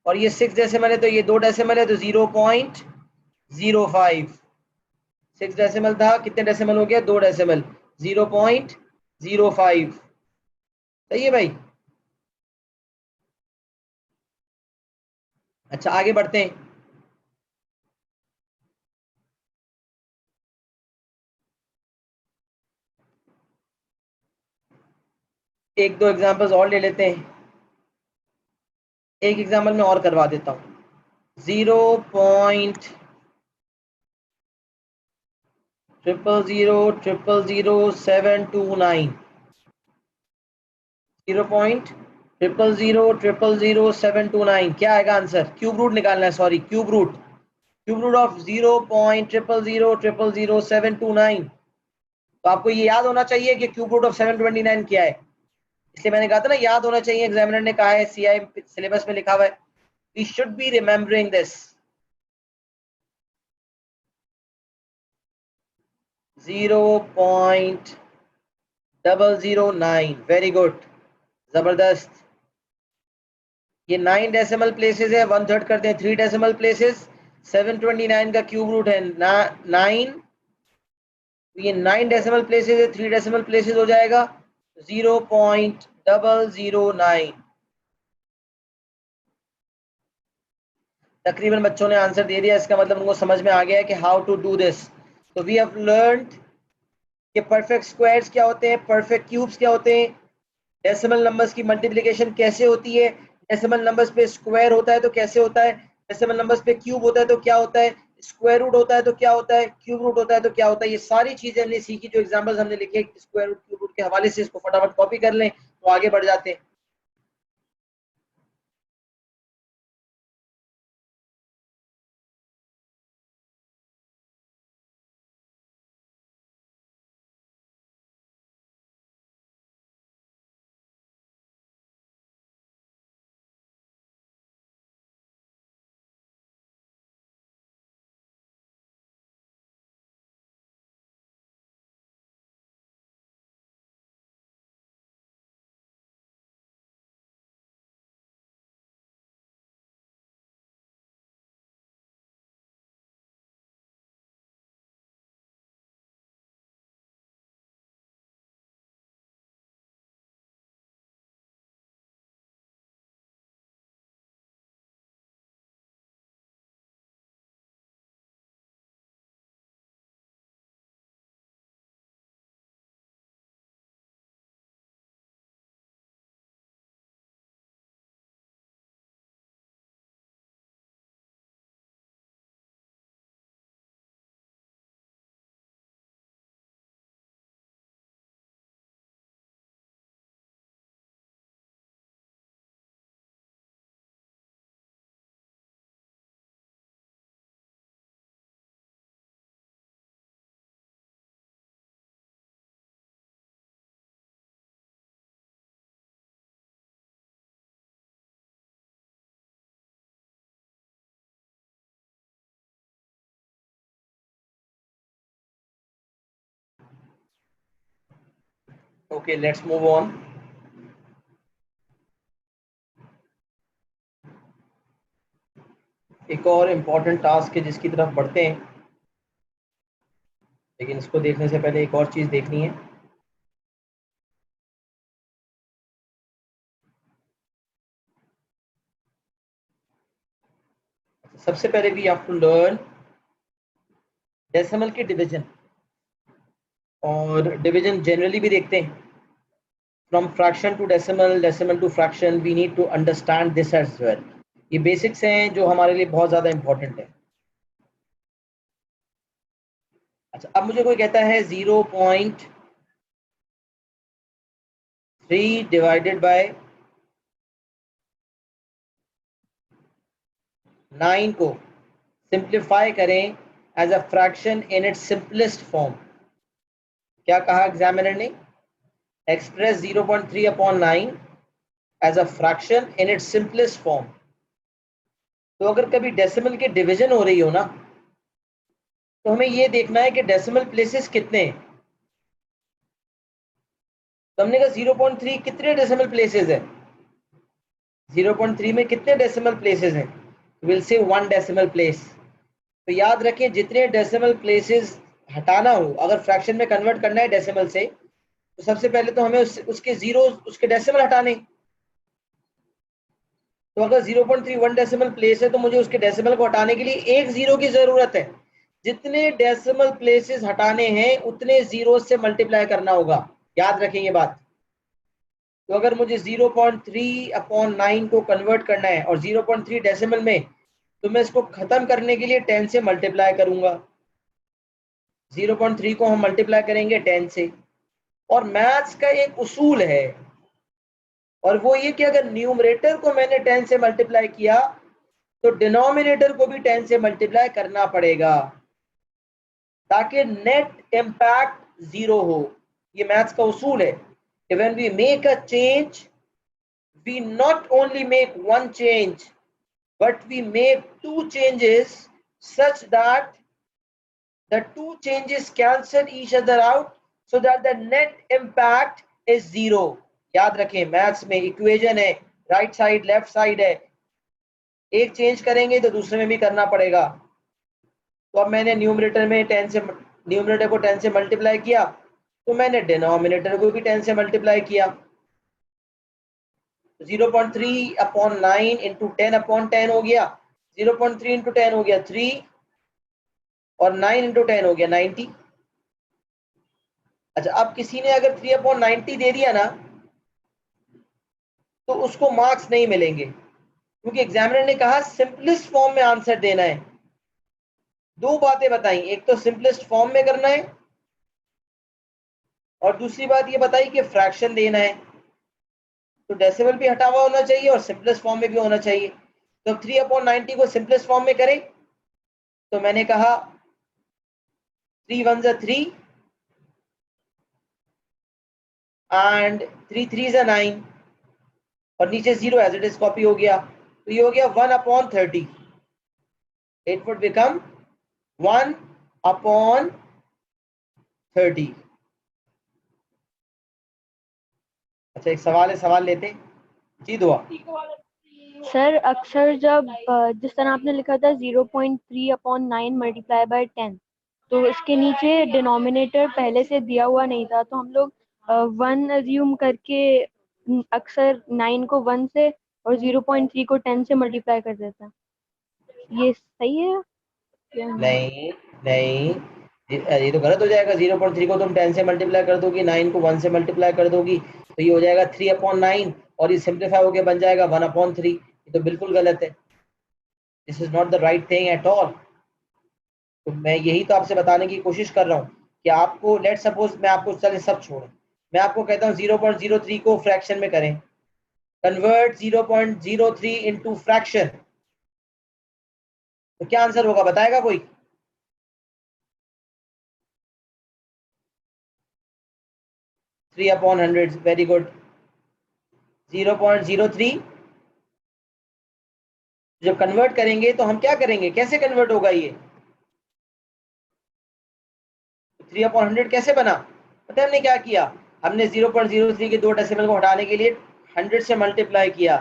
S1: और ये 6 डेसिमल है, तो ये 2 डेसिमल है, तो 0.05। 6 डेसिमल था, कितने डेसिमल हो गया? 2 डेसिमल, 0.05। सही है भाई। अच्छा आगे बढ़ते हैं। एक दो एग्जांपल्स और ले लेते हैं, एक एग्जांपल में और करवा देता हूँ। 0.00000729, 0.00000729, क्या आएगा आंसर? क्यूब रूट निकालना है, sorry, cube root, cube root of 0.00000729। तो आपको ये याद होना चाहिए कि क्यूब रूट ऑफ 729 क्या है, इसलिए मैंने कहा था ना याद होना चाहिए, एग्जामिनर ने कहा है, सीआई सिलेबस में लिखा हुआ है, we should be remembering this. 0.009, very good, जबरदस्त। ये 9 डेसिमल प्लेसेस है, 1/3 करते हैं 3 डेसिमल प्लेसेस, 729 का क्यूब रूट है 9, ये 9 डेसिमल प्लेसेस है, 3 डेसिमल प्लेसेस हो जाएगा 0.009। तकरीबन बच्चों ने आंसर दे दिया, इसका मतलब उनको समझ में आ गया है कि हाउ टू डू दिस। तो वी हैव लर्नड कि परफेक्ट स्क्वायर्स क्या होते हैं, परफेक्ट क्यूब्स क्या होते हैं, डेसिमल नंबर्स की मल्टीप्लिकेशन कैसे होती है, डेसिमल नंबर्स पे स्क्वायर होता है तो कैसे होता है, डेसिमल नंबर्स पे क्यूब होता है तो क्या होता है, स्क्वायर रूट होता है तो क्या होता है, क्यूब रूट होता है तो क्या होता है। ये सारी चीजें हमने सीखी, जो एग्जांपल्स हमने लिखे स्क्वायर रूट क्यूब रूट के हवाले से, इसको फटाफट कॉपी कर लें तो आगे बढ़ जाते हैं। Okay, let's move on. एक और इम्पॉर्टेंट टास्क है जिसकी तरफ बढ़ते हैं, लेकिन इसको देखने से पहले एक और चीज़ देखनी है। सबसे पहले we have to learn decimal के डिवीजन, और डिवीजन जनरली भी देखते हैं from fraction to decimal, decimal to fraction. We need to understand this as well. ये बेसिक्स हैं जो हमारे लिए बहुत ज़्यादा इंपॉर्टेंट है। अच्छा, अब मुझे कोई कहता है 0.3 डिवाइडेड बाय 9 को सिंप्लीफाई करें as a fraction in its simplest form. क्या कहा एग्जामिनर ने? Express 0.3 upon 9 as a fraction in its simplest form. तो अगर कभी डेसिमल की डिवीजन हो रही हो ना, तो हमें ये देखना है कि डेसिमल प्लेसेस कितने हैं। तो हमने कहा 0.3 कितने डेसिमल प्लेसेस है? 0.3 में कितने डेसिमल प्लेसेस हैं? Will say 1 decimal place. तो याद रखें, जितने डेसिमल प्लेसेस हटाना हो, अगर फ्रैक्शन में कन्वर्ट करना है डेसिमल से, तो सबसे पहले तो हमें उसके जीरो, उसके डेसिमल हटाने। तो अगर 0.3 1 डेसिमल प्लेस है, तो मुझे उसके डेसिमल को हटाने के लिए एक जीरो की जरूरत है। जितने डेसिमल प्लेसेस हटाने हैं उतने जीरो से मल्टीप्लाई करना होगा। याद रखें ये बात। तो अगर मुझे 0.3 अपॉन 9 को कन्वर्ट करना है और 0.3 डेसिमल में, तो मैं इसको खत्म करने के लिए 10 से मल्टीप्लाई करूंगा। 0.3 को हम मल्टीप्लाई करेंगे 10 से। और मैथ्स का एक उसूल है, और वो ये कि अगर न्यूमरेटर को मैंने 10 से मल्टीप्लाई किया, तो डिनोमिनेटर को भी 10 से मल्टीप्लाई करना पड़ेगा, ताकि नेट इम्पैक्ट जीरो हो। ये मैथ्स का उसूल है कि when we make a change, we not only make one change, but we make two changes such that the two changes cancel each other out, so that the net impact is zero. याद रखें, मैथ्स में इक्वेशन है, राइट साइड लेफ्ट साइड है, एक चेंज करेंगे तो दूसरे में भी करना पड़ेगा। तो अब मैंने न्यूमरेटर में 10 से, न्यूमरेटर को 10 से मल्टीप्लाई किया, तो मैंने डिनोमिनेटर को भी 10 से मल्टीप्लाई किया। 0.3 अपॉन 9 इंटू 10 अपॉन 10 हो गया, 0.3 इंटू 10 हो गया 3, और 9 इंटू 10 हो गया 90। अच्छा, अब किसी ने अगर 3 अपॉन 90 दे दिया ना, तो उसको मार्क्स नहीं मिलेंगे, क्योंकि एग्जामिनर ने कहा सिंपलेस्ट फॉर्म में आंसर देना है। दो बातें बताई, एक तो सिंपलेस्ट फॉर्म में करना है, और दूसरी बात ये बताई कि फ्रैक्शन देना है। तो डेसिमल भी हटा हुआ होना चाहिए और सिंपलेस्ट फॉर्म में भी होना चाहिए। तो 3 अपॉन 90 को सिंपलेस्ट फॉर्म में करें, तो मैंने कहा 3 1 जा 3 एंड 3 3 जा 9, और नीचे 0 एज इट इज कॉपी हो गया। तो ये हो गया 1 upon 30। It would become 1 upon 30। अच्छा, एक सवाल है, सवाल लेते जी। दुआ।
S2: सर अक्सर जब जिस तरह आपने लिखा था 0.3 अपॉन 9 मल्टीप्लाई बाय 10, तो इसके नीचे डिनोमिनेटर पहले से दिया हुआ नहीं था, तो हम लोग 1 अज्यूम करके अक्सर 9 को 1 से और 0.3 को 10 से मल्टीप्लाई कर देता। ये सही है या नहीं?
S1: नहीं, नहीं, ये तो गलत हो जाएगा। 0.3 को तुम 10 से मल्टीप्लाई कर दोगी, 9 को 1 से मल्टीप्लाई कर दोगी, तो ये हो जाएगा 3 अपॉन 9, और ये सिंप्लीफाई होकर बन जाएगा 1 अपॉन 3। ये तो बिल्कुल गलत है। This is not the right thing at all. तो मैं यही तो आपसे बताने की कोशिश कर रहा हूँ कि आपको, लेट सपोज मैं आपको, चले सब छोड़ें, मैं आपको कहता हूँ 0.03 को फ्रैक्शन में करें, कन्वर्ट 0.03 इनटू फ्रैक्शन, तो क्या आंसर होगा, बताएगा कोई? 3 अपॉन 100। Very good. 0.03 जब कन्वर्ट करेंगे तो हम क्या करेंगे, कैसे कन्वर्ट होगा ये? 3 अपॉन 100 कैसे बना? पता है हमने क्या किया? हमने 0.03 के दो डेसिमल को हटाने के लिए 100 से मल्टीप्लाई किया।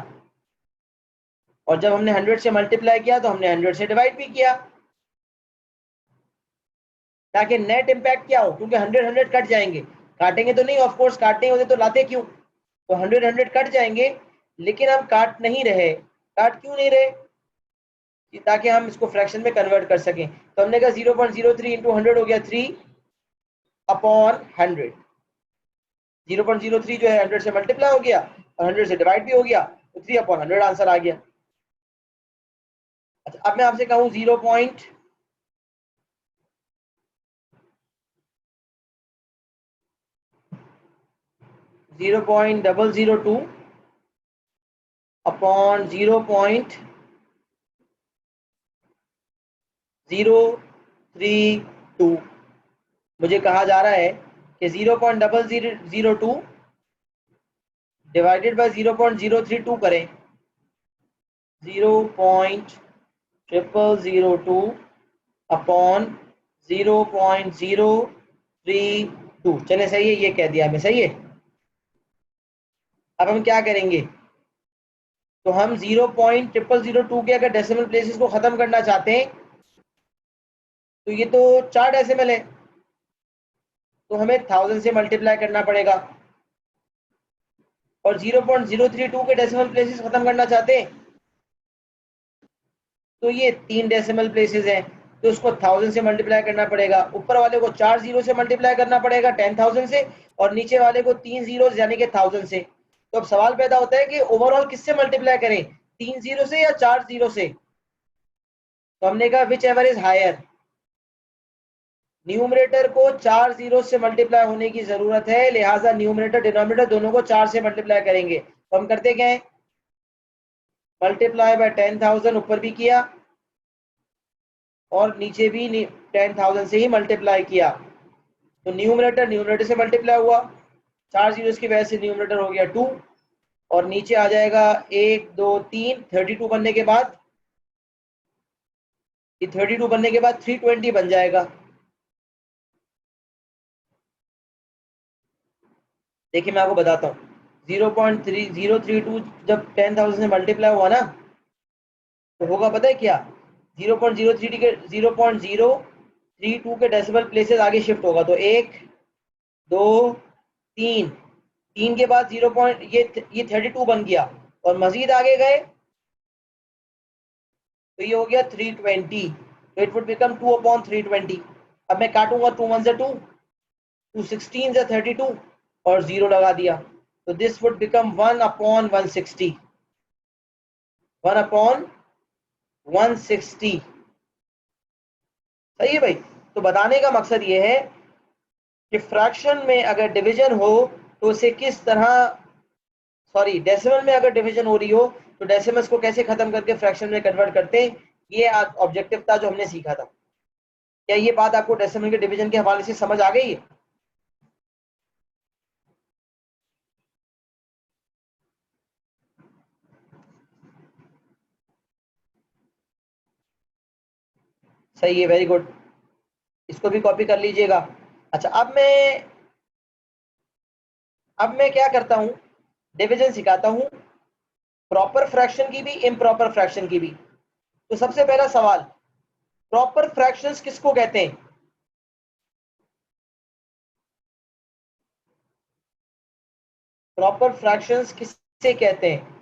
S1: और जब हमने 100 से मल्टीप्लाई किया तो हमने 100 से डिवाइड भी किया, ताकि नेट इम्पैक्ट क्या हो, क्योंकि 100 कट जाएंगे, काटेंगे तो नहीं, ऑफ कोर्स काटने होते तो लाते क्यों, तो 100 कट जाएंगे, लेकिन हम काट नहीं रहे। काट क्यों नहीं रहे, ताकि हम इसको फ्रैक्शन में कन्वर्ट कर सकें। तो हमने कहा 0.03 इंटू 100 हो गया 3/100। 0.03 जो है 100 से मल्टीप्लाई हो गया और 100 से डिवाइड भी हो गया, तो 3/100 आंसर आ गया। अच्छा, अब मैं आपसे कहूँ 0.002 अपॉन 0.032, मुझे कहा जा रहा है कि 0.0002 डिवाइडेड बाय 0.032 करें, 0.0002 अपॉन 0.032। चले सही है, ये कह दिया हमें, सही है। अब हम क्या करेंगे, तो हम 0.0002 के अगर डेसिमल प्लेसेस को खत्म करना चाहते हैं, तो ये तो 4 डेसिमल है, तो हमें 1000 से मल्टीप्लाई करना पड़ेगा। और 0.032 के डेसिमल प्लेसेस खत्म करना चाहते हैं, तो ये 3 डेसिमल प्लेसेस हैं, तो उसको 1000 से मल्टीप्लाई करना पड़ेगा। ऊपर वाले को 4 जीरो से मल्टीप्लाई करना पड़ेगा 10,000 से, और नीचे वाले को 3 जीरो यानी कि 1000 से। तो अब सवाल पैदा होता है कि ओवरऑल किससे मल्टीप्लाई करें, 3 जीरो से या 4 जीरो से। तो हमने कहा whichever is higher, numerator को 4 जीरो से मल्टीप्लाई होने की जरूरत है, लिहाजा न्यूमरेटर डिनोमिनेटर दोनों को 4 से मल्टीप्लाई करेंगे। तो हम करते क्या है, मल्टीप्लाई बाय 10,000 ऊपर भी किया और नीचे भी 10,000 से ही मल्टीप्लाई किया, तो न्यूमरेटर न्यूमरेटर से मल्टीप्लाई हुआ, 4 जीरो की वजह से न्यूमरेटर हो गया 2, और नीचे आ जाएगा 1 2 3, 32 बनने के बाद, ये 32 बनने के बाद 320 बन जाएगा। देखिए मैं आपको बताता हूँ, 0.3032 जब 10,000 से मल्टीप्लाई हुआ ना, तो होगा पता है क्या, 0.03 के 0.032 के डेसिमल प्लेसेस आगे शिफ्ट होगा, तो 1 2 3, 3 के बाद 0 ये 32 बन गया, और मजीद आगे गए तो ये हो गया 320, तो इट वुड बिकम 2/320। अब मैं काटूंगा 2 1 2, 2 16 32 और 0 लगा दिया, तो दिस वुड बिकम 1/160, 1/160। सही है भाई। तो बताने का मकसद ये है कि फ्रैक्शन में अगर डिवीजन हो तो उसे किस तरह, सॉरी डेसिमल में अगर डिवीजन हो रही हो तो डेसिमल्स को कैसे खत्म करके फ्रैक्शन में कन्वर्ट करते हैं, ये ऑब्जेक्टिव था जो हमने सीखा था। क्या ये बात आपको डेसिमल के डिवीजन के हवाले से समझ आ गई है? सही है, वेरी गुड, इसको भी कॉपी कर लीजिएगा। अच्छा, अब मैं क्या करता हूं, डिवीजन सिखाता हूं, प्रॉपर फ्रैक्शन की भी इम्प्रॉपर फ्रैक्शन की भी। तो सबसे पहला सवाल, प्रॉपर फ्रैक्शंस किसको कहते हैं? प्रॉपर फ्रैक्शंस किससे कहते हैं?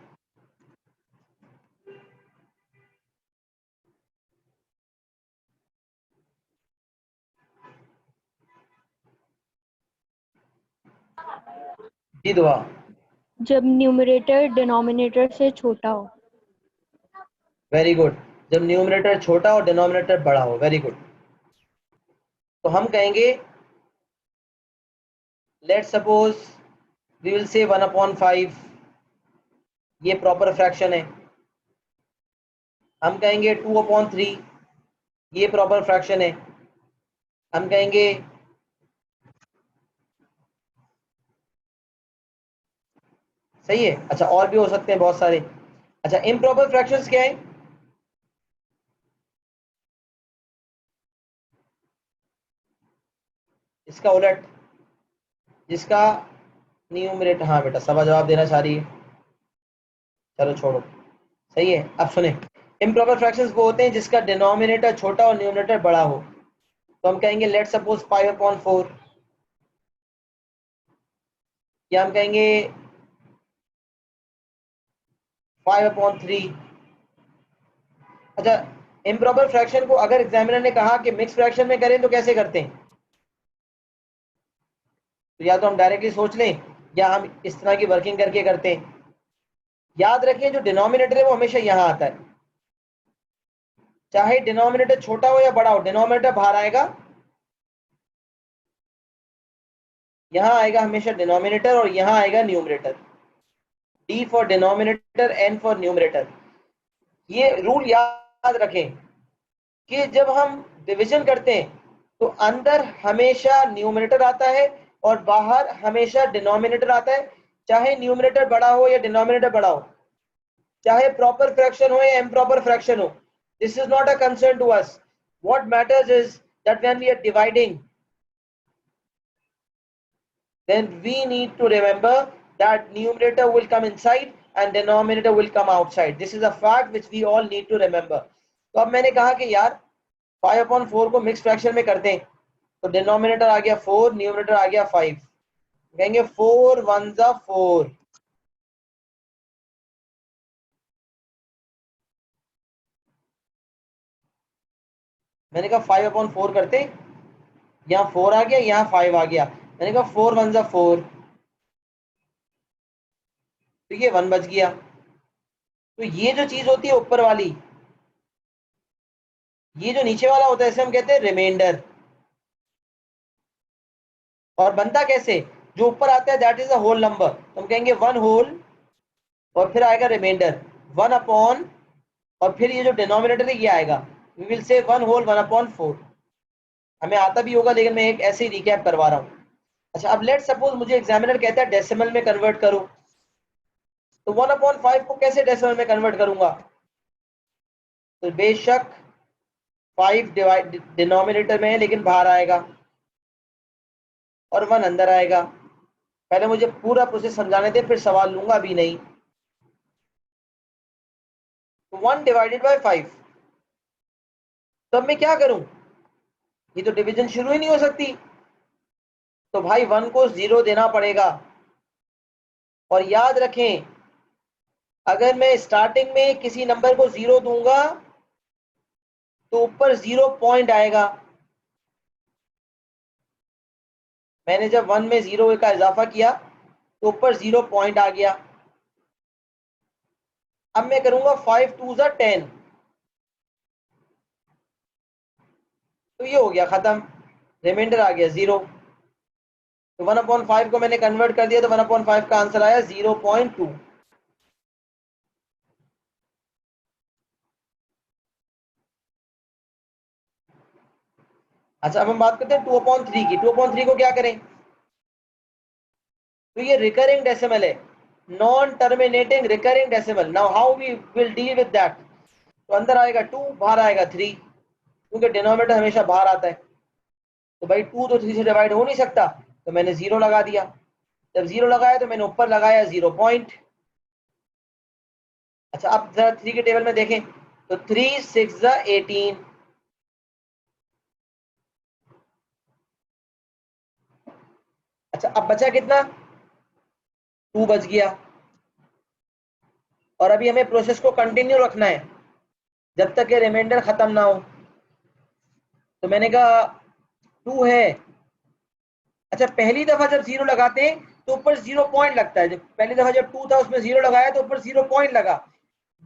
S1: जी दुआ।
S2: जब न्यूमरेटर डिनोमिनेटर से छोटा हो।
S1: वेरी गुड, जब न्यूमरेटर छोटा और डिनोमिनेटर बड़ा हो, वेरी गुड। तो हम कहेंगे let suppose we will say 1/5, ये प्रॉपर फ्रैक्शन है। हम कहेंगे 2/3, ये प्रॉपर फ्रैक्शन है। हम कहेंगे सही है। अच्छा, और भी हो सकते हैं बहुत सारे। अच्छा, इम्प्रॉपर फ्रैक्शंस क्या है? इसका उलट, जिसका न्यूमरेटर, हाँ बेटा सवा जवाब देना चाह रही है, चलो छोड़ो, सही है। अब सुने, इम्प्रॉपर फ्रैक्शंस वो होते हैं जिसका डिनोमिनेटर छोटा और न्यूमरेटर बड़ा हो। तो हम कहेंगे लेट सपोज 5/4, या हम कहेंगे 5/3। अच्छा, इम्प्रॉपर फ्रैक्शन को अगर एग्जामिनर ने कहा कि मिक्स फ्रैक्शन में करें तो कैसे करते हैं? तो या तो हम डायरेक्टली सोच लें या हम इस तरह की वर्किंग करके करते हैं। याद रखें जो डिनोमिनेटर है वो हमेशा यहाँ आता है, चाहे डिनोमिनेटर छोटा हो या बड़ा हो, डिनोमिनेटर बाहर आएगा, यहाँ आएगा हमेशा डिनोमिनेटर और यहाँ आएगा numerator. D for denominator, N for numerator. ये रूल याद रखें कि जब हम डिवीजन करते हैं तो अंदर हमेशा न्यूमरेटर आता है और बाहर हमेशा डिनोमिनेटर आता है, चाहे न्यूमरेटर बड़ा हो या डिनोमिनेटर बड़ा हो, चाहे प्रॉपर फ्रैक्शन हो या इम्प्रॉपर फ्रैक्शन हो। This is not a concern to us. What matters is that when we are dividing, then we need to remember that numerator will come inside and denominator will come outside. This is a fact which we all need to remember. तो अब मैंने कहा कि यार 5/4 को मिक्स फ्रैक्शन में करते हैं, तो डिनोमिनेटर आ गया 4, न्यूमरेटर आ गया 5। कहेंगे 4 1 4। मैंने कहा 5/4 करते, यहाँ 4 आ गया, यहाँ 5 आ गया। मैंने कहा 4 1 4, तो ये 1 बच गया। तो ये जो चीज होती है ऊपर वाली, ये जो नीचे वाला होता है इसे हम कहते हैं रिमाइंडर। और बनता कैसे? जो ऊपर आता है that is a whole number, तो हम कहेंगे 1 होल और फिर आएगा रिमाइंडर 1 अपॉन, और फिर ये जो डिनोमिनेटर है ये आएगा, वी विल से 1 होल 1/4। हमें आता भी होगा लेकिन मैं एक ऐसे ही रिकैप करवा रहा हूँ। अच्छा, अब लेट सपोज मुझे एग्जामिनर कहता है डेसिमल में कन्वर्ट करो, तो 1/5 को कैसे डेसिमल में कन्वर्ट करूंगा? तो बेशक 5 डिवाइड डिनोमिनेटर में है लेकिन बाहर आएगा और 1 अंदर आएगा। पहले मुझे पूरा प्रोसेस समझाने दे, फिर सवाल लूंगा, अभी नहीं। तो 1 डिवाइडेड बाय 5, तो अब मैं क्या करूं? ये तो डिवीजन शुरू ही नहीं हो सकती, तो भाई 1 को 0 देना पड़ेगा। और याद रखें, अगर मैं स्टार्टिंग में किसी नंबर को 0 दूंगा तो ऊपर 0 पॉइंट आएगा। मैंने जब 1 में 0 का इजाफा किया तो ऊपर 0 पॉइंट आ गया। अब मैं करूंगा 5 2 10, तो ये हो गया खत्म, रिमाइंडर आ गया 0। तो 1/5 को मैंने कन्वर्ट कर दिया, तो 1/5 का आंसर आया 0.2। अच्छा, अब हम बात करते हैं 2/3 की। 2/3 को क्या करें? तो ये रिकरिंग डेसिमल है, non terminating recurring decimal. Now how we will deal with that? तो अंदर आएगा 2, बाहर आएगा 3, क्योंकि डिनोमिनेटर हमेशा बाहर आता है। तो भाई 2 तो 3 से डिवाइड हो नहीं सकता, तो मैंने 0 लगा दिया। जब 0 लगाया तो मैंने ऊपर लगाया 0 पॉइंट। अच्छा, अब जरा 3 के टेबल में देखें, तो 3 6 18। अच्छा, अब बचा कितना? 2 बच गया। और अभी हमें प्रोसेस को कंटिन्यू रखना है जब तक ये रिमाइंडर खत्म ना हो। तो मैंने कहा 2 है। अच्छा, पहली दफा जब 0 लगाते हैं तो ऊपर 0 पॉइंट लगता है। जब पहली दफा जब 2 था उसमें 0 लगाया तो ऊपर 0 पॉइंट लगा।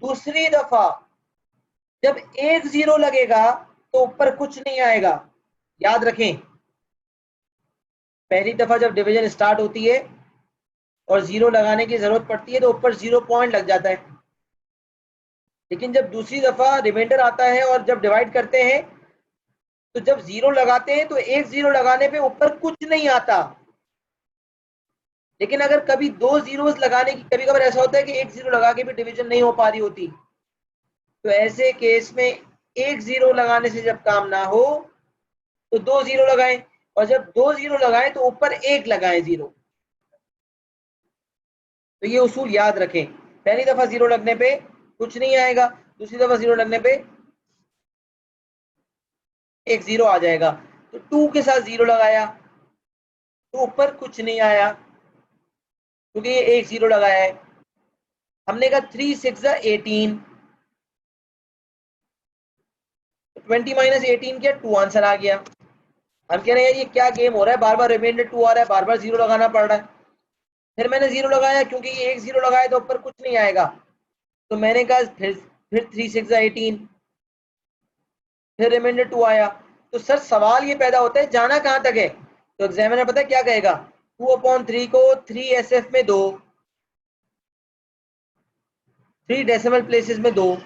S1: दूसरी दफा जब एक 0 लगेगा तो ऊपर कुछ नहीं आएगा। याद रखें, पहली दफा जब डिवीजन स्टार्ट होती है और 0 लगाने की जरूरत पड़ती है तो ऊपर 0 पॉइंट लग जाता है। लेकिन जब दूसरी दफा रिमाइंडर आता है और जब डिवाइड करते हैं तो जब 0 लगाते हैं तो एक 0 लगाने पे ऊपर कुछ नहीं आता। लेकिन अगर कभी 2 जीरोस लगाने की, कभी कभार ऐसा होता है कि एक 0 लगा के भी डिवीजन नहीं हो पा रही होती, तो ऐसे केस में एक 0 लगाने से जब काम ना हो तो 2 0 लगाएं, और जब 2 0 लगाएं तो ऊपर एक लगाएं 0। तो ये उसूल याद रखें, पहली दफा 0 लगने पे कुछ नहीं आएगा। दूसरी दफा 0 लगने पे एक 0 आ जाएगा। तो 2 के साथ 0 लगाया तो ऊपर कुछ नहीं आया क्योंकि ये एक 0 लगाया है। हमने कहा 3 6 18, 20 माइनस 18 किया, 2 आंसर आ गया। हम कह रहे हैं ये क्या गेम हो रहा है, बार बार रिमाइंडर 2 आ रहा है, बार बार 0 लगाना पड़ रहा है। फिर मैंने 0 लगाया क्योंकि ये एक 0 लगाया तो ऊपर कुछ नहीं आएगा। तो मैंने कहा फिर 3 6 18, फिर रिमाइंडर 2 आया। तो सर सवाल ये पैदा होता है जाना कहां तक है। तो एग्जामिनर पता है क्या कहेगा, 2/3 को 3 SF में दो, 3 डेसिमल प्लेसेस में दो,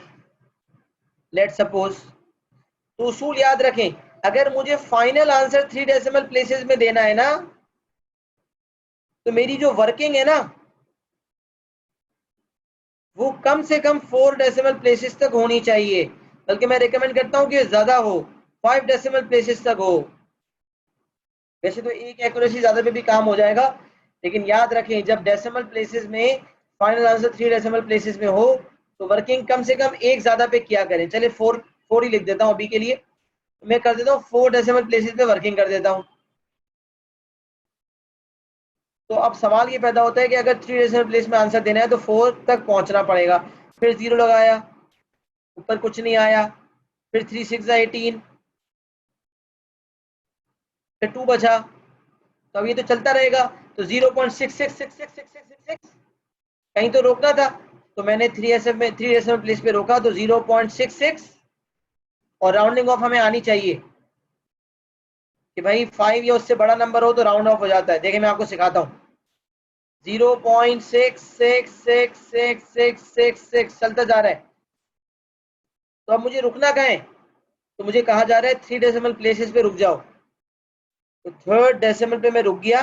S1: लेट सपोज। तो उसूल याद रखें, अगर मुझे फाइनल आंसर 3 डेसिमल प्लेसेस में देना है ना, तो मेरी जो वर्किंग है ना वो कम से कम 4 डेसिमल प्लेसेस तक होनी चाहिए, बल्कि मैं रिकमेंड करता हूं कि ज्यादा हो, 5 डेसिमल प्लेसेस तक हो। वैसे तो एक एक्यूरेसी ज्यादा पे भी काम हो जाएगा, लेकिन याद रखें जब डेसिमल प्लेसेस में फाइनल आंसर 3 डेसिमल प्लेसेस में हो तो वर्किंग कम से कम एक ज्यादा पे किया करें। चलिए 4 ही लिख देता हूं अभी के लिए, मैं कर देता हूँ 4 डेसिमल प्लेसेस पे वर्किंग कर देता हूँ। तो अब सवाल ये पैदा होता है कि अगर 3 डेसिमल प्लेस में आंसर देना है तो 4 तक पहुंचना पड़ेगा। फिर 0 लगाया, ऊपर कुछ नहीं आया। फिर 3 6 18, फिर 2 बचा। तो अब ये तो चलता रहेगा। तो 0.66666666 कहीं तो रोकना था। तो मैंने 3 में 3 डेसिमल प्लेस पे रोका, तो 0.66, और राउंडिंग ऑफ हमें आनी चाहिए कि भाई 5 या उससे बड़ा नंबर हो तो राउंड ऑफ हो जाता है। देखिए मैं आपको सिखाता हूँ, 0.666666 चलता जा रहा है। तो अब मुझे रुकना कहाँ है, तो मुझे कहा जा रहा है 3 डेसिमल प्लेसेस पे रुक जाओ। तो 3rd डेसिमल पे मैं रुक गया।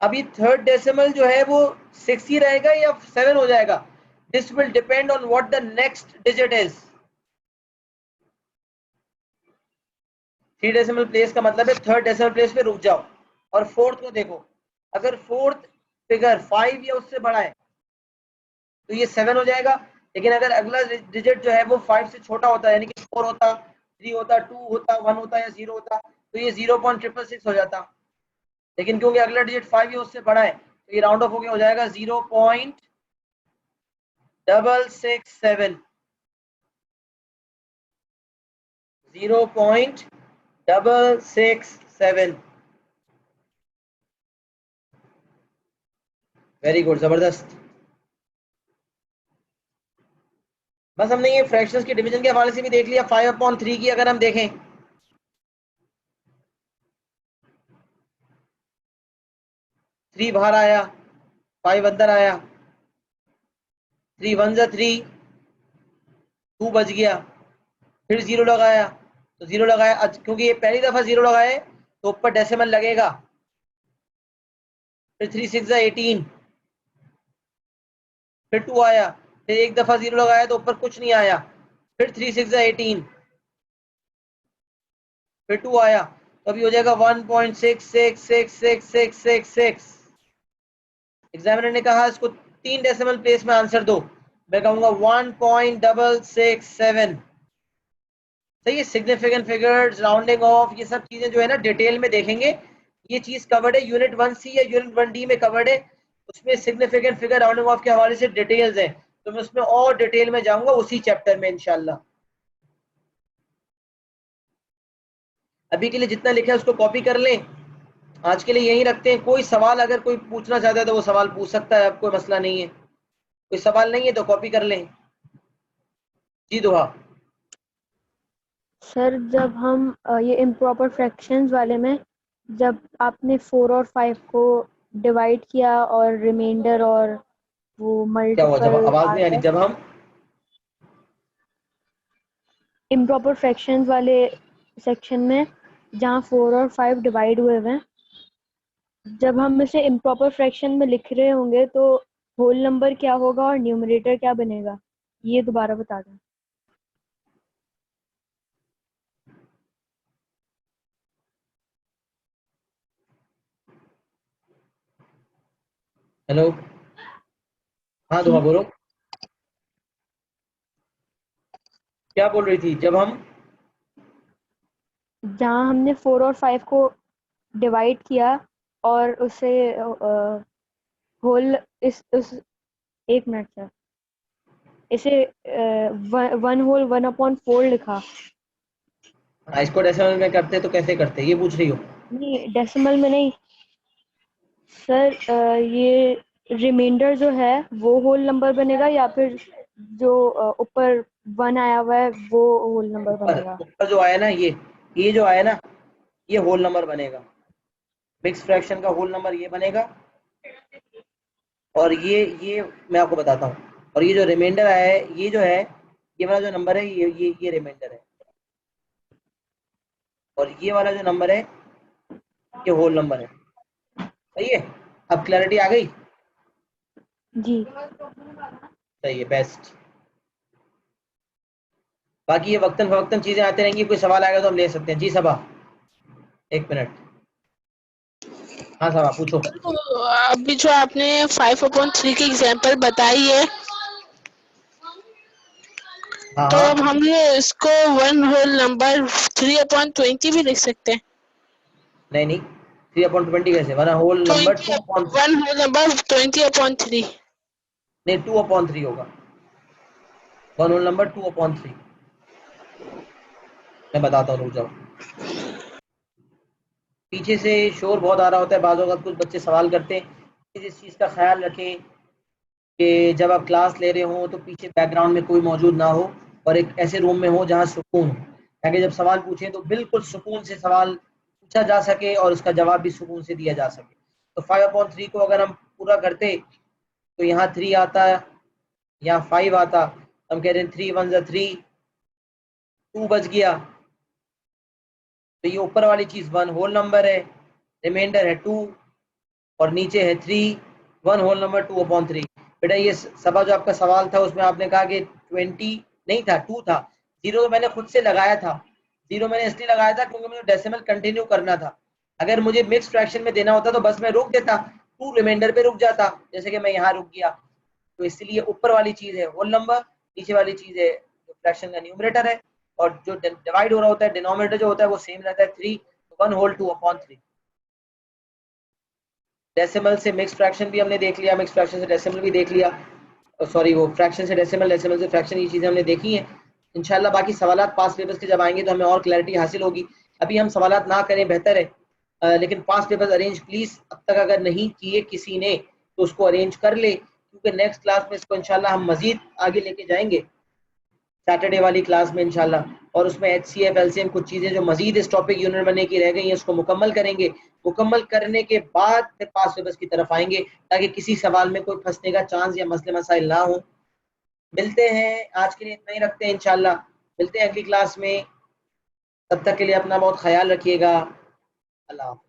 S1: अभी 3rd डेसिमल जो है वो 6 ही रहेगा या 7 हो जाएगा, this will depend on what the next digit is. 3 decimal place का मतलब है 3rd डेसिमल प्लेस पे रुक जाओ। और 4th को देखो, अगर 4th फिगर 5 या उससे बड़ा है तो ये 7 हो जाएगा। लेकिन अगर अगला डिजिट जो है वो 5 से छोटा होता है, यानी कि 4 होता, 3 होता, 2 होता, 1 होता या 0 होता, तो ये 0.666 हो जाता। लेकिन क्योंकि अगला डिजिट 5 या उससे बड़ा है तो ये राउंड ऑफ होकर हो जाएगा 0.667, 0.667। वेरी गुड, जबरदस्त। बस हमने ये फ्रैक्शंस के डिवीजन के हवाले से भी देख लिया। 5/3 की अगर हम देखें, 3 बाहर आया, 5 अंदर आया, 3 1 3, 2 बच गया। फिर 0 लगाया, तो 0 लगाया क्योंकि ये पहली दफा 0 लगाए तो ऊपर डेसिमल लगेगा। फिर 3 6 18, फिर 2 आया, फिर एक दफा 0 लगाया तो ऊपर कुछ नहीं आया। फिर 3 6 18, फिर 2 आया, तो अभी हो जाएगा 1.666666। एग्जामिनर ने कहा इसको 3 डेसिमल प्लेस में आंसर दो, मैं कहूंगा 1.667। सही है। सिग्निफिकेंट फिगर्स, राउंडिंग ऑफ, ये सब चीजें जो है ना डिटेल में देखेंगे। ये चीज कवर्ड है यूनिट 1C या यूनिट 1D में कवर्ड है। उसमें सिग्निफिकेंट फिगर, राउंडिंग ऑफ के हवाले से डिटेल्स है, तो मैं उसमें और डिटेल में जाऊंगा उसी चैप्टर में इंशाल्लाह। अभी के लिए जितना लिखा है उसको कॉपी कर लें। आज के लिए यही रखते हैं। कोई सवाल अगर कोई पूछना चाहता है तो वो सवाल पूछ सकता है, अब कोई मसला नहीं है। कोई सवाल नहीं है तो कॉपी कर लें। जी दुआ।
S2: सर जब हम ये इम्प्रॉपर फ्रैक्शंस वाले में, जब आपने 4 और 5 को डिवाइड किया और रिमाइंडर और वो
S1: क्या हुआ, जब
S2: मल्टीपल
S1: आवाज
S2: आ
S1: नहीं आ रही,
S2: गए,
S1: जब हम
S2: इम्प्रॉपर फ्रैक्शंस वाले सेक्शन में जहाँ 4 और 5 डिवाइड हुए हुए हैं, जब हम इसे इम्प्रॉपर फ्रैक्शन में लिख रहे होंगे तो होल नंबर क्या होगा और न्यूमरेटर क्या बनेगा, ये दोबारा बता दें।
S1: हेलो हाँ दुआ बोलो, क्या बोल रही थी? जब हम
S2: जहाँ हमने 4 और 5 को डिवाइड किया और उसे होल इस 1 मिनट सर, इसे 1/4 लिखा।
S1: इसको डेसिमल में करते तो कैसे करते, ये पूछ रही हो?
S2: नहीं, डेसिमल में नहीं सर, ये रिमाइंडर जो है वो होल नंबर बनेगा या फिर जो ऊपर 1 आया हुआ है वो होल नंबर
S1: ऊपर
S2: बनेगा?
S1: ऊपर जो आया ना, ये जो आया ना, ये होल नंबर बनेगा। मिक्स फ्रैक्शन का होल नंबर ये बनेगा। और ये मैं आपको बताता हूँ। और ये जो रिमाइंडर आया है, ये जो है, ये वाला जो नंबर है, ये रिमाइंडर है। और ये वाला जो नंबर है, ये होल नंबर है। सही है? अब क्लैरिटी आ गई?
S2: जी
S1: सही है, बेस्ट। बाकी ये वक्तन फवक्तन चीजें आती रहेंगी, कोई सवाल आएगा तो हम ले सकते हैं। जी सबा, 1 मिनट। हाँ सबा पूछो।
S3: तो अभी जो आपने 5/3 की एग्जांपल बताई है,
S1: हाँ
S3: तो
S1: हाँ,
S3: हम ये इसको 1 होल नंबर 3/20 भी लिख सकते हैं।
S1: नहीं नहीं, 3/20 कैसे? One whole number
S3: 20
S1: 2/3।
S3: 1 whole number 20/3।
S1: नहीं, 2/3 होगा। One whole number 2/3। मैं बताता हूँ, रुक जाओ। पीछे से शोर बहुत आ रहा होता है, बाज़ वक़्त कुछ बच्चे सवाल करते हैं। इस चीज़ का ख्याल रखें कि जब आप क्लास ले रहे हो तो पीछे बैकग्राउंड में कोई मौजूद ना हो, और एक ऐसे रूम में हो जहाँ सुकून हो, ताकि जब सवाल पूछें तो बिल्कुल सुकून से सवाल पूछा जा सके और उसका जवाब भी सुकून से दिया जा सके। तो 5/3 को अगर हम पूरा करते तो यहाँ 3 आता, यहाँ 5 आता। हम कह रहे हैं 3 1 3, 2 बच गया। तो ये ऊपर वाली चीज़ 1 होल नंबर है, रिमाइंडर है 2, और नीचे है 3, 1 होल नंबर 2/3। बेटा ये सबा जो आपका सवाल था उसमें आपने कहा कि 20 नहीं था, 2 था। जीरो तो मैंने खुद से लगाया था। जीरो मैंने इसलिए लगाया था क्योंकि मुझे डेसिमल कंटिन्यू करना था। अगर मुझे मिक्स फ्रैक्शन में देना होता तो बस मैं रुक देता, 2 रिमाइंडर पे रुक जाता, जैसे कि मैं यहाँ रुक गया। तो इसलिए ऊपर वाली चीज़ है होल नंबर, नीचे वाली चीज़ है जो फ्रैक्शन का न्यूमरेटर है, और जो डिवाइड हो रहा होता है डिनोमिनेटर जो होता है वो सेम रहता है 3, 1 होल 2/3। डेसिमल से मिक्स फ्रैक्शन भी हमने देख लिया, मिक्स फ्रैक्शन से डेसिमल भी देख लिया। सॉरी, वो फ्रैक्शन से डेसिमल, डेसिमल से फ्रैक्शन, ये चीज़ें हमने देखी हैं। इंशाल्लाह बाकी सवालात पास पेपर्स के जब आएंगे तो हमें और क्लैरिटी हासिल होगी। अभी हम सवालात ना करें बेहतर है, लेकिन पास पेपर्स अरेंज प्लीज़ अब तक अगर नहीं किए किसी ने तो उसको अरेंज कर ले, क्योंकि नेक्स्ट क्लास में इसको इंशाल्लाह हम मज़ीद आगे लेके जाएंगे सैटरडे वाली क्लास में इंशाल्लाह। और उसमें HCF LCM कुछ चीज़ें जो मजीद इस टॉपिक यूनिट बनने की रह गई हैं उसको मुकम्मल करेंगे। मुकम्मल करने के बाद फिर पास पेपर्स की तरफ आएंगे, ताकि किसी सवाल में कोई फंसने का चांस या मसले मसाइल ना हो। मिलते हैं, आज के लिए इतना ही रखते हैं इंशाल्लाह। मिलते हैं अगली क्लास में, तब तक के लिए अपना बहुत ख्याल रखिएगा। अल्लाह हाफ़िज़।